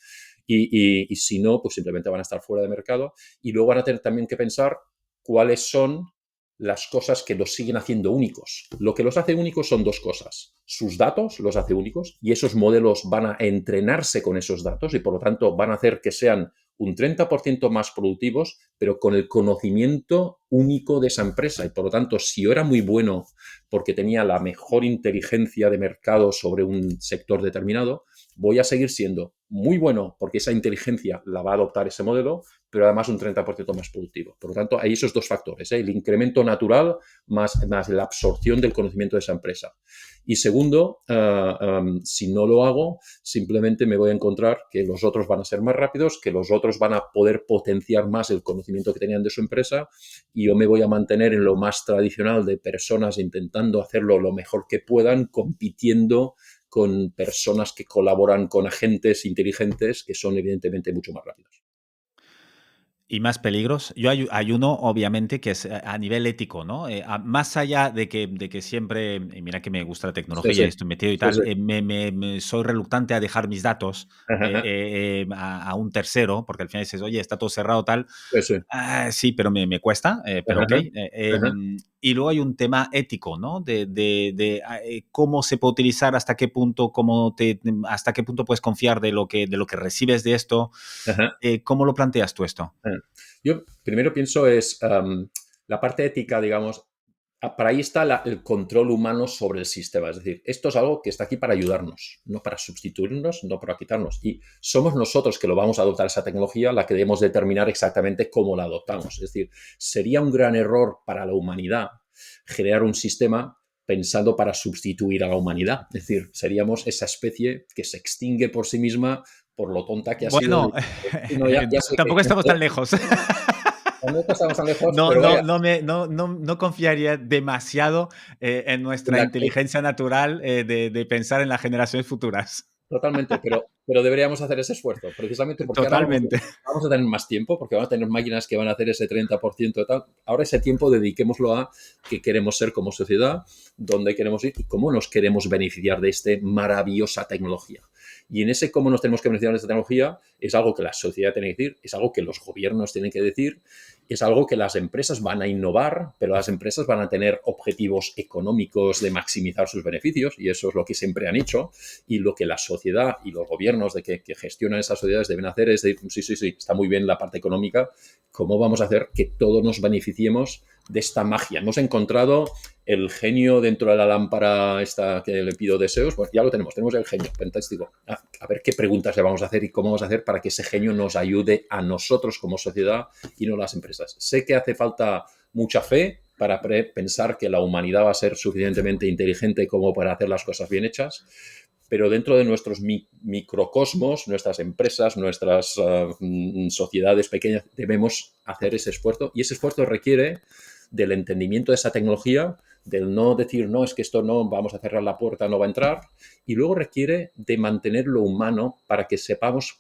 y si no, pues simplemente van a estar fuera de mercado y luego van a tener también que pensar cuáles son las cosas que los siguen haciendo únicos. Lo que los hace únicos son dos cosas. Sus datos los hace únicos y esos modelos van a entrenarse con esos datos y por lo tanto van a hacer que sean un 30% más productivos, pero con el conocimiento único de esa empresa. Y por lo tanto, si yo era muy bueno porque tenía la mejor inteligencia de mercado sobre un sector determinado, voy a seguir siendo muy bueno porque esa inteligencia la va a adoptar ese modelo, pero además un 30% más productivo. Por lo tanto, hay esos dos factores, el incremento natural más la absorción del conocimiento de esa empresa. Y segundo, si no lo hago, simplemente me voy a encontrar que los otros van a ser más rápidos, que los otros van a poder potenciar más el conocimiento que tenían de su empresa y yo me voy a mantener en lo más tradicional de personas intentando hacerlo lo mejor que puedan, compitiendo con personas que colaboran con agentes inteligentes que son evidentemente mucho más rápidos. Y más peligros. Yo hay uno, obviamente, que es a nivel ético, ¿no? Más allá de que siempre, y mira que me gusta la Sí, tecnología sí, y estoy metido y sí, tal, sí. soy reluctante a dejar mis datos Ajá, ajá. a un tercero, porque al final dices, oye, está todo cerrado, tal. Sí, sí. Ah, sí, pero me cuesta, pero Ajá, ok. ajá, ajá, Y luego hay un tema ético, ¿no? De cómo se puede utilizar, hasta qué punto, hasta qué punto puedes confiar de lo que recibes de esto. ajá. ¿Cómo lo planteas tú esto? Yo primero pienso es la parte ética, digamos, para ahí está el control humano sobre el sistema. Es decir, esto es algo que está aquí para ayudarnos, no para sustituirnos, no para quitarnos. Y somos nosotros que lo vamos a adoptar esa tecnología la que debemos determinar exactamente cómo la adoptamos. Es decir, sería un gran error para la humanidad crear un sistema pensando para sustituir a la humanidad. Es decir, seríamos esa especie que se extingue por sí misma por lo tonta que ha sido. Bueno, No, ya sé que tampoco estamos tan lejos. no estamos tan lejos, No, pero no, vaya, no confiaría demasiado en nuestra la, inteligencia natural de pensar en las generaciones futuras. totalmente, pero deberíamos hacer ese esfuerzo, precisamente porque ahora Totalmente. vamos a tener más tiempo, porque vamos a tener máquinas que van a hacer ese 30% de tal. Ahora ese tiempo dediquémoslo a qué queremos ser como sociedad, dónde queremos ir y cómo nos queremos beneficiar de esta maravillosa tecnología. Y en ese cómo nos tenemos que beneficiar de esta tecnología es algo que la sociedad tiene que decir, es algo que los gobiernos tienen que decir, es algo que las empresas van a innovar, pero las empresas van a tener objetivos económicos de maximizar sus beneficios y eso es lo que siempre han hecho y lo que la sociedad y los gobiernos de que gestionan esas sociedades deben hacer es decir, sí, sí, sí, está muy bien la parte económica, ¿cómo vamos a hacer que todos nos beneficiemos de esta magia? Hemos encontrado el genio dentro de la lámpara esta que le pido deseos, pues ya lo tenemos el genio, fantástico. A ver qué preguntas le vamos a hacer y cómo vamos a hacer para que ese genio nos ayude a nosotros como sociedad y no las empresas. Sé que hace falta mucha fe para pensar que la humanidad va a ser suficientemente inteligente como para hacer las cosas bien hechas, pero dentro de nuestros microcosmos, nuestras empresas, nuestras sociedades pequeñas, debemos hacer ese esfuerzo y ese esfuerzo requiere del entendimiento de esa tecnología, del no decir, no, es que esto no, vamos a cerrar la puerta, no va a entrar, y luego requiere de mantener lo humano para que seamos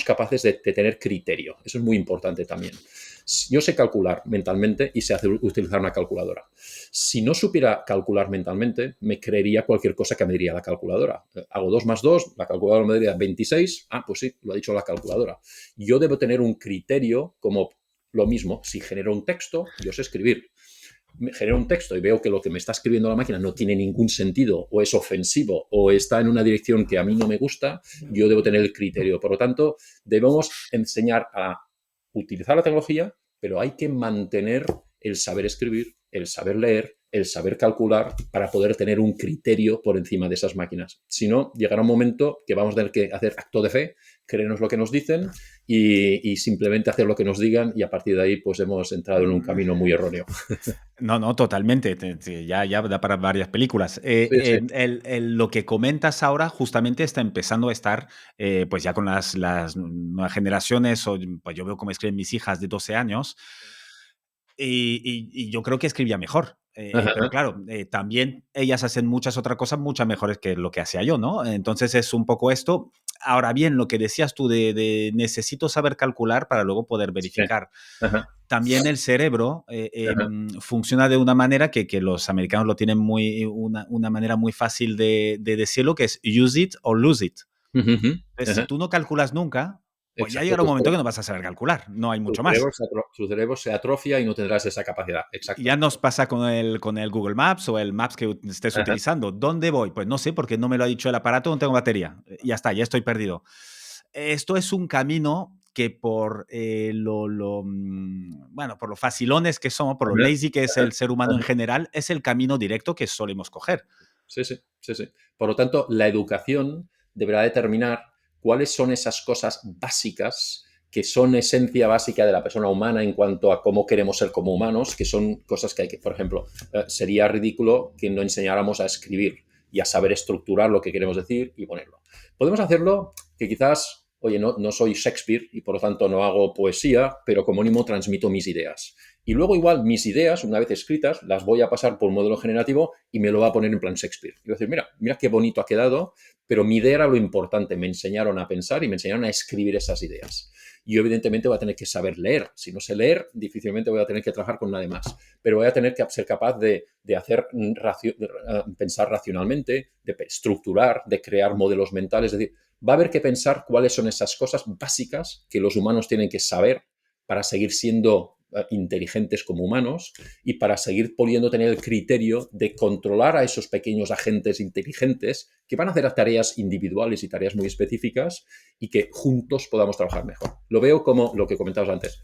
capaces de tener criterio. Eso es muy importante también. Yo sé calcular mentalmente y sé utilizar una calculadora. Si no supiera calcular mentalmente, me creería cualquier cosa que me diría la calculadora. Hago 2 más 2, la calculadora me diría 26. Ah, pues sí, lo ha dicho la calculadora. Yo debo tener un criterio como lo mismo. Si genero un texto, yo sé escribir. Me genero un texto y veo que lo que me está escribiendo la máquina no tiene ningún sentido o es ofensivo o está en una dirección que a mí no me gusta, yo debo tener el criterio. Por lo tanto, debemos enseñar a utilizar la tecnología, pero hay que mantener el saber escribir, el saber leer, el saber calcular para poder tener un criterio por encima de esas máquinas. Si no, llegará un momento que vamos a tener que hacer acto de fe, creernos lo que nos dicen y simplemente hacer lo que nos digan y a partir de ahí pues hemos entrado en un camino muy erróneo. No, no, totalmente. Ya da para varias películas. Sí, sí. Lo que comentas ahora justamente está empezando a estar, pues ya con las nuevas generaciones, o pues yo veo cómo escriben mis hijas de 12 años, y yo creo que escribía mejor. Pero Ajá, claro, también ellas hacen muchas otras cosas muchas mejores que lo que hacía yo, ¿no? Entonces es un poco esto. Ahora bien, lo que decías tú de necesito saber calcular para luego poder sí, verificar. ajá, También el cerebro ajá. funciona de una manera que los americanos lo tienen una manera muy fácil de decirlo, que es use it or lose it. Ujú, ujú, Entonces, si ajá. tú no calculas nunca, pues ya Exacto, llegará un momento que no vas a saber calcular, no hay mucho más. tu cerebro se atrofia y no tendrás esa capacidad. Y Exacto. ya nos pasa con el Google Maps o el Maps que estés Ajá, utilizando. ¿Dónde voy? Pues no sé, porque no me lo ha dicho el aparato, no tengo batería. Ya está, ya estoy perdido. Esto es un camino que bueno, por lo facilones que somos, por lo ajá, lazy que es ajá, el ser humano en ajá. general, es el camino directo que solemos coger. Sí, sí, sí, sí. Por lo tanto, la educación deberá determinar cuáles son esas cosas básicas que son esencia básica de la persona humana en cuanto a cómo queremos ser como humanos, que son cosas que hay que, por ejemplo, sería ridículo que no enseñáramos a escribir. y a saber estructurar lo que queremos decir y ponerlo. Podemos hacerlo que quizás, oye, no soy Shakespeare y por lo tanto no hago poesía, pero como mínimo transmito mis ideas. Y luego igual mis ideas, una vez escritas, las voy a pasar por un modelo generativo y me lo va a poner en plan Shakespeare. Y voy a decir, mira qué bonito ha quedado, pero mi idea era lo importante. Me enseñaron a pensar y me enseñaron a escribir esas ideas. Yo evidentemente voy a tener que saber leer. Si no sé leer, difícilmente voy a tener que trabajar con nadie más. Pero voy a tener que ser capaz de hacer pensar racionalmente, de estructurar, de crear modelos mentales. Es decir, va a haber que pensar cuáles son esas cosas básicas que los humanos tienen que saber para seguir siendo inteligentes como humanos y para seguir pudiendo tener el criterio de controlar a esos pequeños agentes inteligentes que van a hacer tareas individuales y tareas muy específicas y que juntos podamos trabajar mejor. Lo veo como lo que comentabas antes.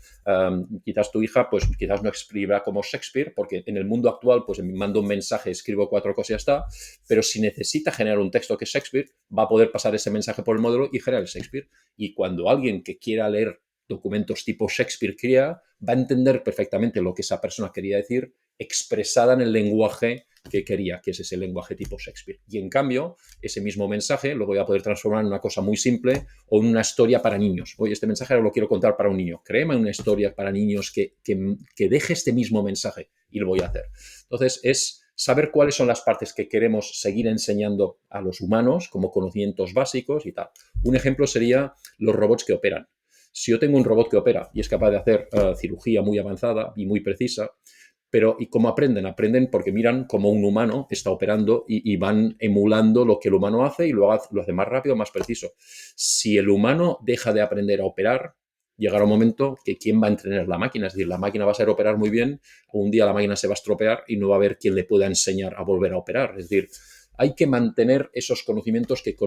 Quizás tu hija, pues quizás no escriba como Shakespeare, porque en el mundo actual, pues me mando un mensaje, escribo 4 cosas y ya está, pero si necesita generar un texto que es Shakespeare, va a poder pasar ese mensaje por el módulo y generar el Shakespeare. Y cuando alguien que quiera leer documentos tipo Shakespeare crea, va a entender perfectamente lo que esa persona quería decir expresada en el lenguaje que quería, que es ese lenguaje tipo Shakespeare. Y en cambio, ese mismo mensaje lo voy a poder transformar en una cosa muy simple o en una historia para niños. Oye, este mensaje ahora lo quiero contar para un niño. Créeme una historia para niños que deje este mismo mensaje y lo voy a hacer. Entonces, es saber cuáles son las partes que queremos seguir enseñando a los humanos como conocimientos básicos y tal. Un ejemplo sería los robots que operan. Si yo tengo un robot que opera y es capaz de hacer cirugía muy avanzada y muy precisa, pero ¿y cómo aprenden? Aprenden porque miran cómo un humano está operando y van emulando lo que el humano hace y lo hace más rápido, más preciso. Si el humano deja de aprender a operar, llegará un momento que ¿quién va a entrenar la máquina? Es decir, la máquina va a saber operar muy bien, o un día la máquina se va a estropear y no va a haber quien le pueda enseñar a volver a operar. Es decir, hay que mantener esos conocimientos que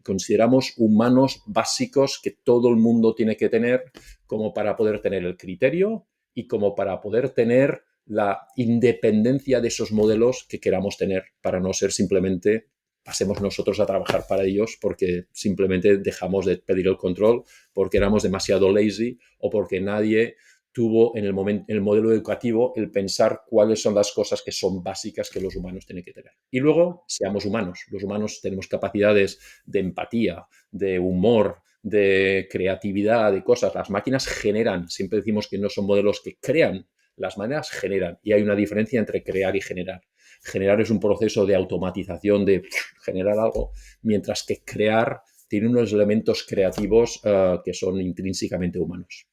consideramos humanos básicos que todo el mundo tiene que tener como para poder tener el criterio y como para poder tener la independencia de esos modelos que queramos tener para no ser simplemente pasemos nosotros a trabajar para ellos porque simplemente dejamos de pedir el control, porque éramos demasiado lazy o porque nadie tuvo en el modelo educativo el pensar cuáles son las cosas que son básicas que los humanos tienen que tener. Y luego, seamos humanos. Los humanos tenemos capacidades de empatía, de humor, de creatividad, de cosas. Las máquinas generan. Siempre decimos que no son modelos que crean, las máquinas generan. Y hay una diferencia entre crear y generar. Generar es un proceso de automatización, de generar algo, mientras que crear tiene unos elementos creativos que son intrínsecamente humanos.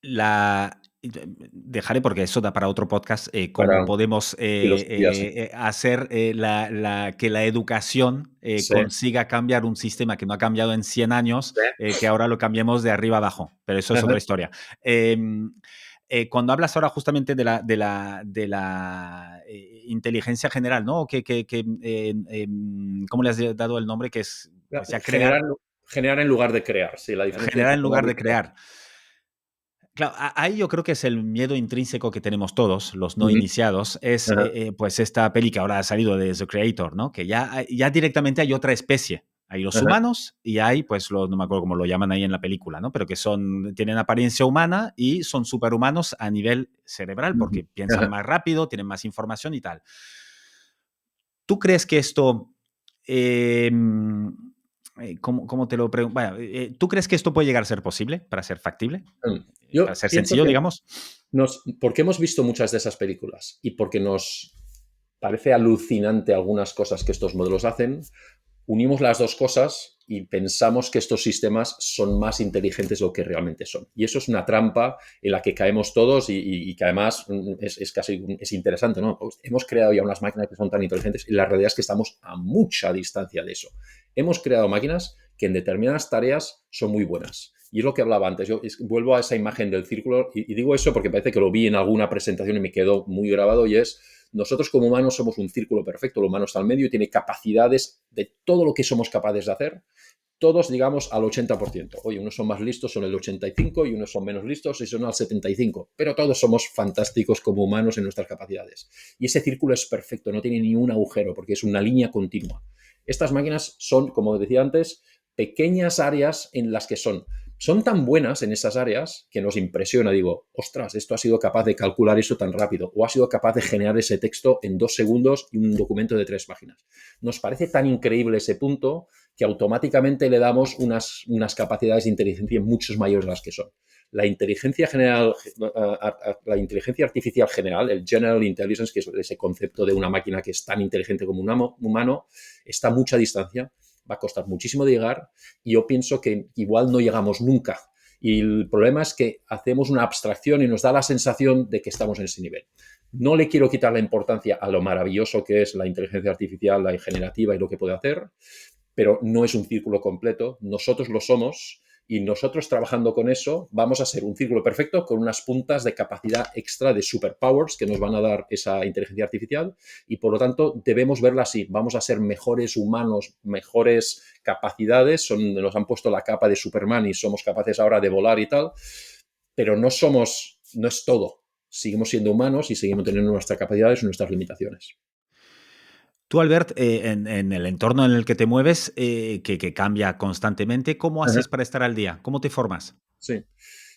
La dejaré porque eso da para otro podcast, cómo Para podemos filosofía, sí. hacer que la educación Sí. consiga cambiar un sistema que no ha cambiado en 100 años, Sí. que ahora lo cambiemos de arriba abajo, pero eso es Ajá. otra historia. Cuando hablas ahora justamente de la inteligencia general, ¿no? ¿Cómo le has dado el nombre? Que es, pues ya Generar, crear, generar en lugar de crear, sí, la diferencia generar entre en generar lugar y de crear. crear. Claro, ahí yo creo que es el miedo intrínseco que tenemos todos, los no Ujú. iniciados, es Ajá. pues esta peli que ahora ha salido de The Creator, ¿no? Que ya directamente hay otra especie. Hay los Ajá. humanos y hay, pues, no me acuerdo cómo lo llaman ahí en la película, ¿no? Pero que tienen apariencia humana y son superhumanos a nivel cerebral Ujú. porque piensan Ajá. más rápido, tienen más información y tal. ¿Tú crees que esto, eh, cómo te lo pregunto? Bueno, ¿tú crees que esto puede llegar a ser posible, para ser factible, para Yo ser pienso sencillo, que digamos? porque hemos visto muchas de esas películas y porque nos parece alucinante algunas cosas que estos modelos hacen, unimos las dos cosas y pensamos que estos sistemas son más inteligentes de lo que realmente son. Y eso es una trampa en la que caemos todos y que además es casi es interesante, ¿no? Pues hemos creado ya unas máquinas que son tan inteligentes y la realidad es que estamos a mucha distancia de eso. Hemos creado máquinas que en determinadas tareas son muy buenas. Y es lo que hablaba antes. Yo vuelvo a esa imagen del círculo y digo eso porque parece que lo vi en alguna presentación y me quedó muy grabado y es nosotros como humanos somos un círculo perfecto, el humano está al medio y tiene capacidades de todo lo que somos capaces de hacer, todos digamos al 80%. Oye, unos son más listos, son el 85% y unos son menos listos y son al 75%, pero todos somos fantásticos como humanos en nuestras capacidades. Y ese círculo es perfecto, no tiene ni un agujero porque es una línea continua. Estas máquinas son, como decía antes, pequeñas áreas en las que son son tan buenas en esas áreas que nos impresiona. Digo, ostras, esto ha sido capaz de calcular eso tan rápido o ha sido capaz de generar ese texto en 2 segundos y un documento de 3 páginas. Nos parece tan increíble ese punto que automáticamente le damos unas capacidades de inteligencia mucho mayores de las que son. La inteligencia general, la inteligencia artificial general, el general intelligence, que es ese concepto de una máquina que es tan inteligente como un humano, está a mucha distancia, va a costar muchísimo de llegar y yo pienso que igual no llegamos nunca. Y el problema es que hacemos una abstracción y nos da la sensación de que estamos en ese nivel. No le quiero quitar la importancia a lo maravilloso que es la inteligencia artificial, la generativa y lo que puede hacer, pero no es un círculo completo. Nosotros lo somos y nosotros trabajando con eso vamos a ser un círculo perfecto con unas puntas de capacidad extra de superpowers que nos van a dar esa inteligencia artificial y por lo tanto debemos verla así. Vamos a ser mejores humanos, mejores capacidades, nos han puesto la capa de Superman y somos capaces ahora de volar y tal, pero no es todo. Seguimos siendo humanos y seguimos teniendo nuestras capacidades y nuestras limitaciones. Tú, Albert, en el entorno en el que te mueves, que cambia constantemente, ¿cómo Ajá. haces para estar al día? ¿Cómo te formas? Sí.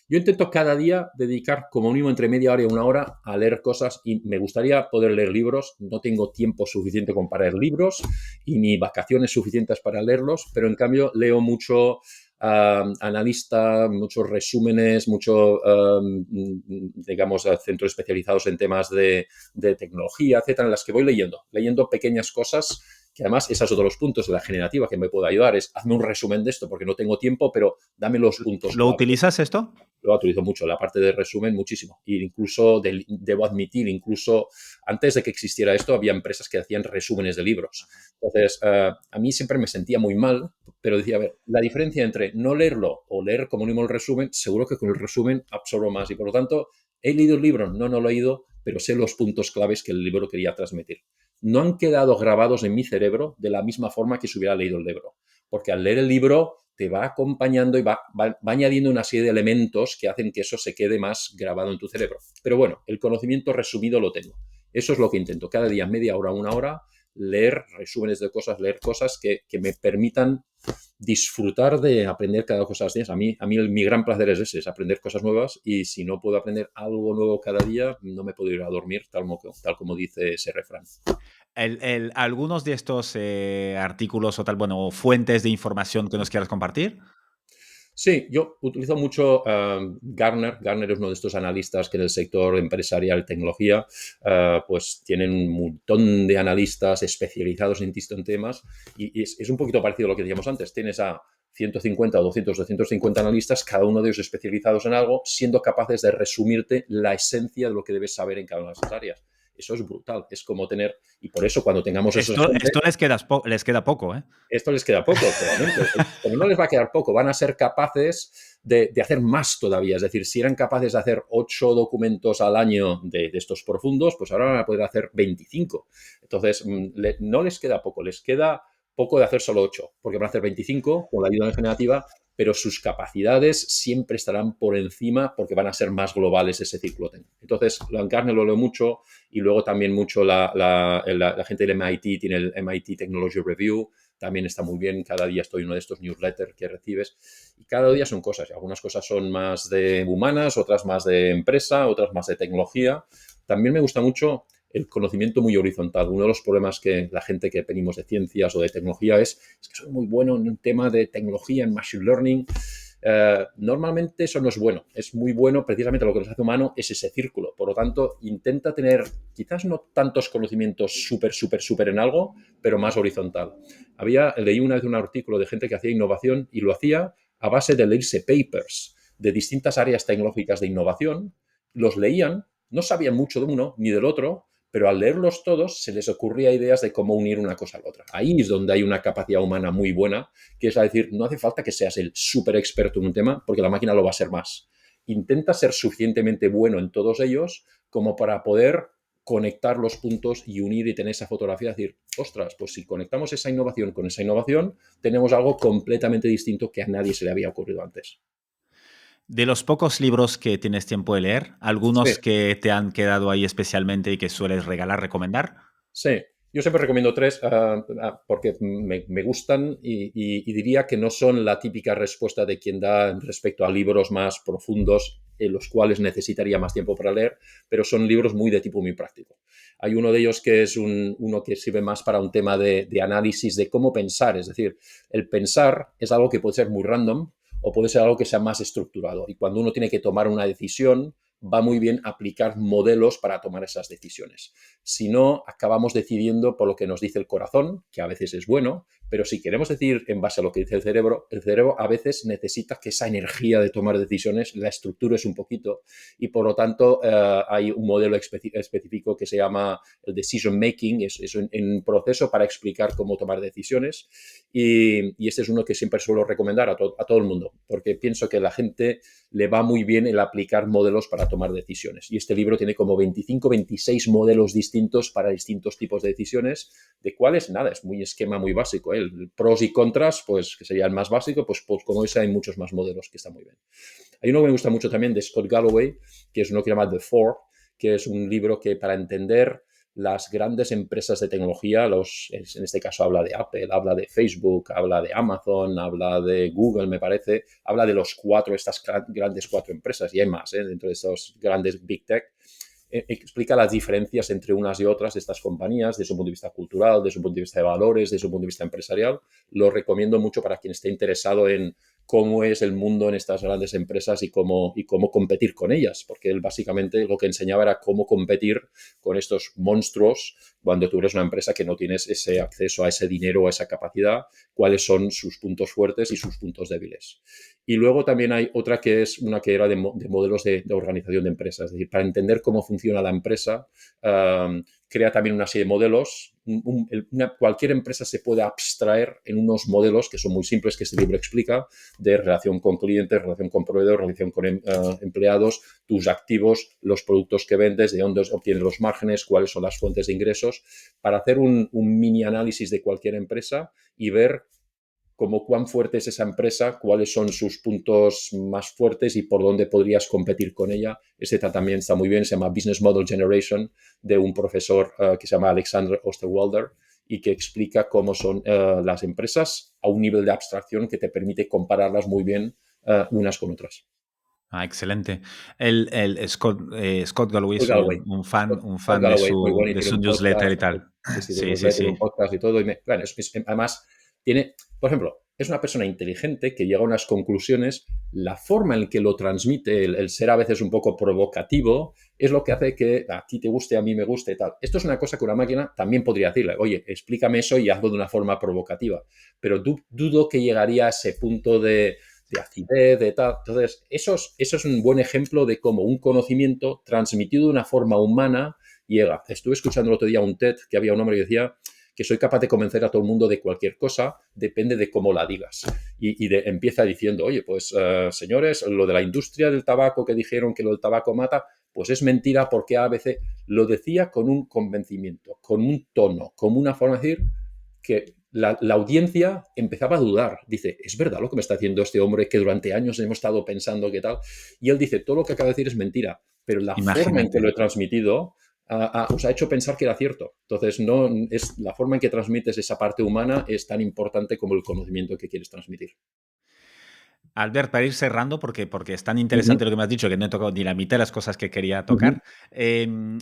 Yo intento cada día dedicar como mínimo entre media hora y una hora a leer cosas y me gustaría poder leer libros. No tengo tiempo suficiente como para leer libros y ni vacaciones suficientes para leerlos, pero en cambio leo mucho analista, muchos resúmenes, digamos, centros especializados en temas de tecnología, etcétera, en las que voy leyendo pequeñas cosas que además ese es otro de los puntos de la generativa que me puede ayudar, es hazme un resumen de esto porque no tengo tiempo, pero dame los puntos ¿Lo clave. utilizas esto? Lo utilizo mucho, la parte de resumen muchísimo. E incluso, debo admitir, incluso antes de que existiera esto, había empresas que hacían resúmenes de libros. Entonces, a mí siempre me sentía muy mal, pero decía, a ver, la diferencia entre no leerlo o leer como mínimo el resumen, seguro que con el resumen absorbo más. Y por lo tanto, ¿he leído el libro? No, no lo he leído, pero sé los puntos claves que el libro quería transmitir. No han quedado grabados en mi cerebro de la misma forma que si hubiera leído el libro. Porque al leer el libro te va acompañando y va añadiendo una serie de elementos que hacen que eso se quede más grabado en tu cerebro. Pero bueno, el conocimiento resumido lo tengo. Eso es lo que intento. Cada día, media hora, una hora, leer resúmenes de cosas, leer cosas que me permitan disfrutar de aprender cada cosa días. A mí mi gran placer es ese, es aprender cosas nuevas y si no puedo aprender algo nuevo cada día, no me puedo ir a dormir, tal como dice ese refrán. Algunos de estos artículos o tal, bueno, o fuentes de información que nos quieras compartir. Sí, yo utilizo mucho Gartner. Gartner es uno de estos analistas que en el sector empresarial, tecnología, pues tienen un montón de analistas especializados en distintos temas y es un poquito parecido a lo que decíamos antes. Tienes a 150 o 200, 250 analistas, cada uno de ellos especializados en algo, siendo capaces de resumirte la esencia de lo que debes saber en cada una de esas áreas. Eso es brutal. Es como tener, y por eso cuando tengamos esos Esto les queda poco, ¿eh? esto les queda poco, probablemente, pero no les va a quedar poco, van a ser capaces de hacer más todavía. Es decir, si eran capaces de hacer 8 documentos al año de estos profundos, pues ahora van a poder hacer 25. Entonces, no les queda poco, les queda poco de hacer solo 8, porque van a hacer 25 con la ayuda generativa, pero sus capacidades siempre estarán por encima porque van a ser más globales ese ciclo. Entonces, lo Encarne lo leo mucho y luego también mucho la gente del MIT tiene el MIT Technology Review, también está muy bien, cada día estoy en uno de estos newsletters que recibes y cada día son cosas, algunas cosas son más de humanas, otras más de empresa, otras más de tecnología. También me gusta mucho el conocimiento muy horizontal. Uno de los problemas que la gente que venimos de ciencias o de tecnología es que soy muy bueno en un tema de tecnología, en machine learning. Normalmente eso no es bueno. Es muy bueno, precisamente lo que nos hace humano es ese círculo. Por lo tanto, intenta tener quizás no tantos conocimientos súper en algo, pero más horizontal. Leí una vez un artículo de gente que hacía innovación y lo hacía a base de leerse papers de distintas áreas tecnológicas de innovación, los leían, no sabían mucho de uno ni del otro, pero al leerlos todos se les ocurría ideas de cómo unir una cosa a la otra. Ahí es donde hay una capacidad humana muy buena, que es decir, no hace falta que seas el súper experto en un tema, porque la máquina lo va a ser más. Intenta ser suficientemente bueno en todos ellos como para poder conectar los puntos y unir y tener esa fotografía, decir, ostras, pues si conectamos esa innovación con esa innovación, tenemos algo completamente distinto que a nadie se le había ocurrido antes. De los pocos libros que tienes tiempo de leer, Sí, algunos que te han quedado ahí especialmente y que sueles regalar, recomendar. sí. Yo siempre recomiendo tres porque me gustan y diría que no son la típica respuesta de quien da respecto a libros más profundos en los cuales necesitaría más tiempo para leer, pero son libros muy de tipo muy práctico. Hay uno de ellos que es uno que sirve más para un tema de análisis de cómo pensar, es decir, el pensar es algo que puede ser muy random o puede ser algo que sea más estructurado. Y cuando uno tiene que tomar una decisión, va muy bien aplicar modelos para tomar esas decisiones. Si no, acabamos decidiendo por lo que nos dice el corazón, que a veces es bueno, pero si queremos decir en base a lo que dice el cerebro a veces necesita que esa energía de tomar decisiones la estructures un poquito y por lo tanto hay un modelo específico que se llama el decision making, es un proceso para explicar cómo tomar decisiones y este es uno que siempre suelo recomendar a todo el mundo, porque pienso que la gente le va muy bien el aplicar modelos para tomar decisiones. Y este libro tiene como 25, 26 modelos distintos para distintos tipos de decisiones, de cuáles, nada, es muy esquema muy básico. El pros y contras, pues que sería el más básico, pues como ese hay muchos más modelos que están muy bien. Hay uno que me gusta mucho también de Scott Galloway, que es uno que se llama The Four, que es un libro que para entender las grandes empresas de tecnología, en este caso habla de Apple, habla de Facebook, habla de Amazon, habla de Google, me parece, habla de estas grandes cuatro empresas, y hay más dentro de estos grandes Big Tech, explica las diferencias entre unas y otras de estas compañías, desde su punto de vista cultural, desde su punto de vista de valores, desde su punto de vista empresarial. Lo recomiendo mucho para quien esté interesado en cómo es el mundo en estas grandes empresas y cómo competir con ellas, porque él básicamente lo que enseñaba era cómo competir con estos monstruos cuando tú eres una empresa que no tienes ese acceso a ese dinero o a esa capacidad, cuáles son sus puntos fuertes y sus puntos débiles. Y luego también hay otra que es una que era de modelos de organización de empresas, es decir, para entender cómo funciona la empresa, crea también una serie de modelos. Cualquier empresa se puede abstraer en unos modelos que son muy simples, que este libro explica, de relación con clientes, relación con proveedores, relación con empleados, tus activos, los productos que vendes, de dónde obtienes los márgenes, cuáles son las fuentes de ingresos, para hacer un mini análisis de cualquier empresa y ver como cuán fuerte es esa empresa, cuáles son sus puntos más fuertes y por dónde podrías competir con ella. Este también está muy bien, se llama Business Model Generation, de un profesor que se llama Alexander Osterwalder y que explica cómo son las empresas a un nivel de abstracción que te permite compararlas muy bien unas con otras. Ah, excelente. El Scott Galloway es Galloway. un Scott fan Galloway, muy bueno, y de tiene su un newsletter y podcast, tal. sí, sí, de Sí, los sí, tiene sí. un podcast y todo, y bueno, además tiene, por ejemplo, es una persona inteligente que llega a unas conclusiones, la forma en que lo transmite, el ser a veces un poco provocativo, es lo que hace que a ti te guste, a mí me guste y tal. Esto es una cosa que una máquina también podría decirle, oye, explícame eso y hazlo de una forma provocativa, pero dudo que llegaría a ese punto de acidez, de tal. Entonces, eso es un buen ejemplo de cómo un conocimiento transmitido de una forma humana llega. Estuve escuchando el otro día un TED que había un hombre que decía que soy capaz de convencer a todo el mundo de cualquier cosa, depende de cómo la digas. Empieza diciendo, oye, pues señores, lo de la industria del tabaco que dijeron que lo del tabaco mata, pues es mentira porque a veces lo decía con un convencimiento, con un tono, con una forma de decir que la audiencia empezaba a dudar. Dice, ¿es verdad lo que me está haciendo este hombre que durante años hemos estado pensando que tal? Y él dice, todo lo que acaba de decir es mentira, pero la forma en que lo Imagínate. he transmitido os ha hecho pensar que era cierto. Entonces, no es la forma en que transmites esa parte humana es tan importante como el conocimiento que quieres transmitir. Albert, para ir cerrando, porque es tan Uh -huh, interesante lo que me has dicho que no he tocado ni la mitad de las cosas que quería uh -huh. tocar.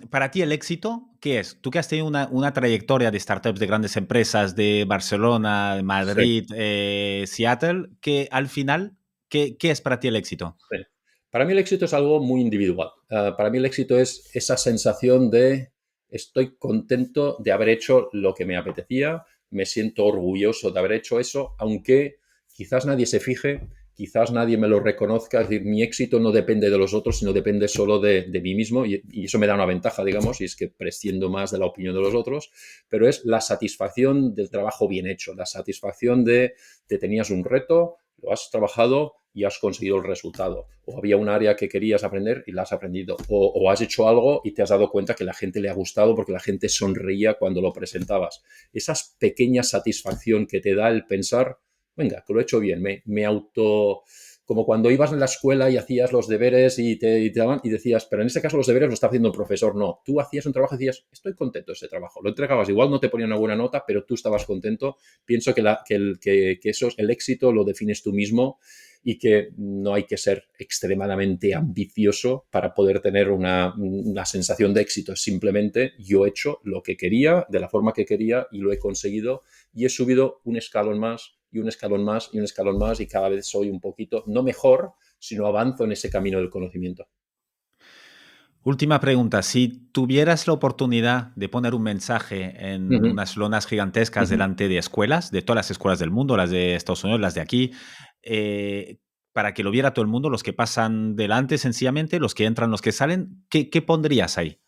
Para ti, el éxito, ¿qué es? Tú que has tenido una trayectoria de startups de grandes empresas de Barcelona, Sí, Madrid, Seattle, que al final, ¿qué es para ti el éxito? sí. Para mí el éxito es algo muy individual. Para mí el éxito es esa sensación de estoy contento de haber hecho lo que me apetecía, me siento orgulloso de haber hecho eso, aunque quizás nadie se fije, quizás nadie me lo reconozca. Es decir, mi éxito no depende de los otros, sino depende solo de mí mismo y eso me da una ventaja, digamos, y es que prescindo más de la opinión de los otros, pero es la satisfacción del trabajo bien hecho, la satisfacción de te tenías un reto, lo has trabajado y has conseguido el resultado. O había un área que querías aprender y la has aprendido. O has hecho algo y te has dado cuenta que a la gente le ha gustado porque la gente sonreía cuando lo presentabas. Esa pequeña satisfacción que te da el pensar, venga, que lo he hecho bien, me auto como cuando ibas en la escuela y hacías los deberes y te daban y decías, pero en ese caso los deberes los está haciendo el profesor. No, tú hacías un trabajo y decías, estoy contento de ese trabajo. Lo entregabas, igual no te ponía una buena nota, pero tú estabas contento. Pienso que eso, el éxito lo defines tú mismo y que no hay que ser extremadamente ambicioso para poder tener una sensación de éxito. Simplemente yo he hecho lo que quería, de la forma que quería y lo he conseguido y he subido un escalón más y un escalón más y un escalón más y cada vez soy un poquito, no mejor, sino avanzo en ese camino del conocimiento. Última pregunta. Si tuvieras la oportunidad de poner un mensaje Uh en -huh, unas lonas uh gigantescas -huh. delante de escuelas, de todas las escuelas del mundo, las de Estados Unidos, las de aquí, eh, para que lo viera todo el mundo, los que pasan delante sencillamente, los que entran, los que salen, ¿qué pondrías ahí?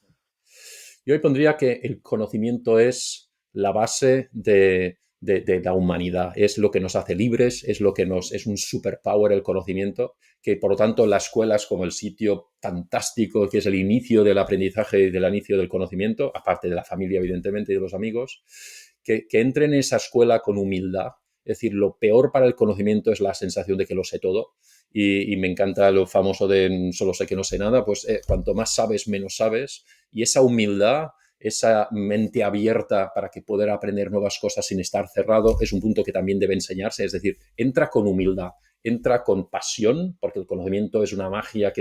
Yo hoy pondría que el conocimiento es la base de la humanidad, es lo que nos hace libres, es lo que es un superpower el conocimiento, que por lo tanto la escuela es como el sitio fantástico que es el inicio del aprendizaje y del inicio del conocimiento, aparte de la familia evidentemente y de los amigos, que entren en esa escuela con humildad. Es decir, lo peor para el conocimiento es la sensación de que lo sé todo. Y me encanta lo famoso de solo sé que no sé nada, pues cuanto más sabes, menos sabes. Y esa humildad, esa mente abierta para que poder aprender nuevas cosas sin estar cerrado, es un punto que también debe enseñarse. Es decir, entra con humildad, entra con pasión, porque el conocimiento es una magia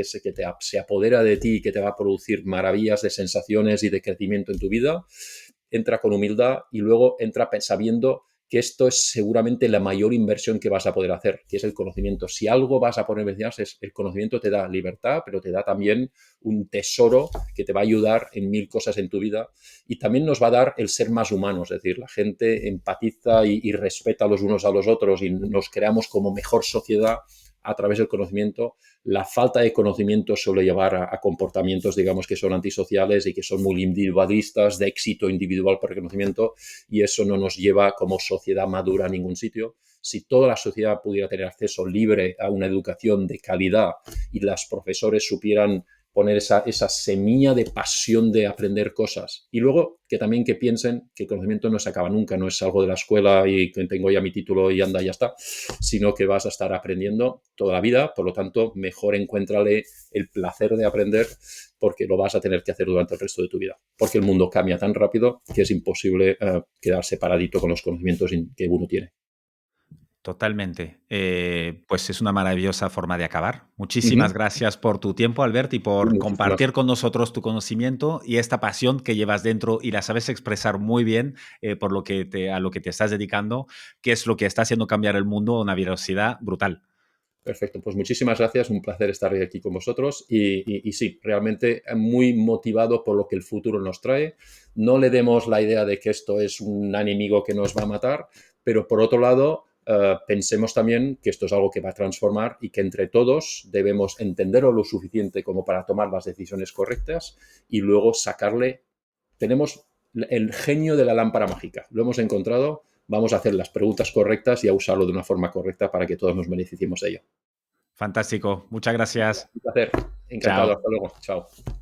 se apodera de ti y que te va a producir maravillas de sensaciones y de crecimiento en tu vida. Entra con humildad y luego entra sabiendo que esto es seguramente la mayor inversión que vas a poder hacer, que es el conocimiento. Si algo vas a poner en es el conocimiento te da libertad, pero te da también un tesoro que te va a ayudar en mil cosas en tu vida y también nos va a dar el ser más humanos, es decir, la gente empatiza y respeta los unos a los otros y nos creamos como mejor sociedad a través del conocimiento. La falta de conocimiento suele llevar a comportamientos, digamos, que son antisociales y que son muy individualistas, de éxito individual por reconocimiento, y eso no nos lleva como sociedad madura a ningún sitio. Si toda la sociedad pudiera tener acceso libre a una educación de calidad y los profesores supieran poner esa semilla de pasión de aprender cosas. Y luego que también que piensen que el conocimiento no se acaba nunca, no es algo de la escuela y que tengo ya mi título y anda, ya está, sino que vas a estar aprendiendo toda la vida, por lo tanto, mejor encuéntrale el placer de aprender porque lo vas a tener que hacer durante el resto de tu vida. Porque el mundo cambia tan rápido que es imposible quedarse paradito con los conocimientos que uno tiene. Totalmente. Pues es una maravillosa forma de acabar. Uh Muchísimas -huh. gracias por tu tiempo, Albert, y por Muchísimas. compartir con nosotros tu conocimiento y esta pasión que llevas dentro y la sabes expresar muy bien por lo que a lo que te estás dedicando, que es lo que está haciendo cambiar el mundo a una velocidad brutal. Perfecto, pues muchísimas gracias, un placer estar aquí con vosotros y sí, realmente muy motivado por lo que el futuro nos trae. No le demos la idea de que esto es un enemigo que nos va a matar, pero por otro lado, pensemos también que esto es algo que va a transformar y que entre todos debemos entenderlo lo suficiente como para tomar las decisiones correctas y luego sacarle. Tenemos el genio de la lámpara mágica, lo hemos encontrado, vamos a hacer las preguntas correctas y a usarlo de una forma correcta para que todos nos beneficiemos de ello. Fantástico. Muchas gracias. Un placer. Encantado. Chao. Hasta luego. Chao.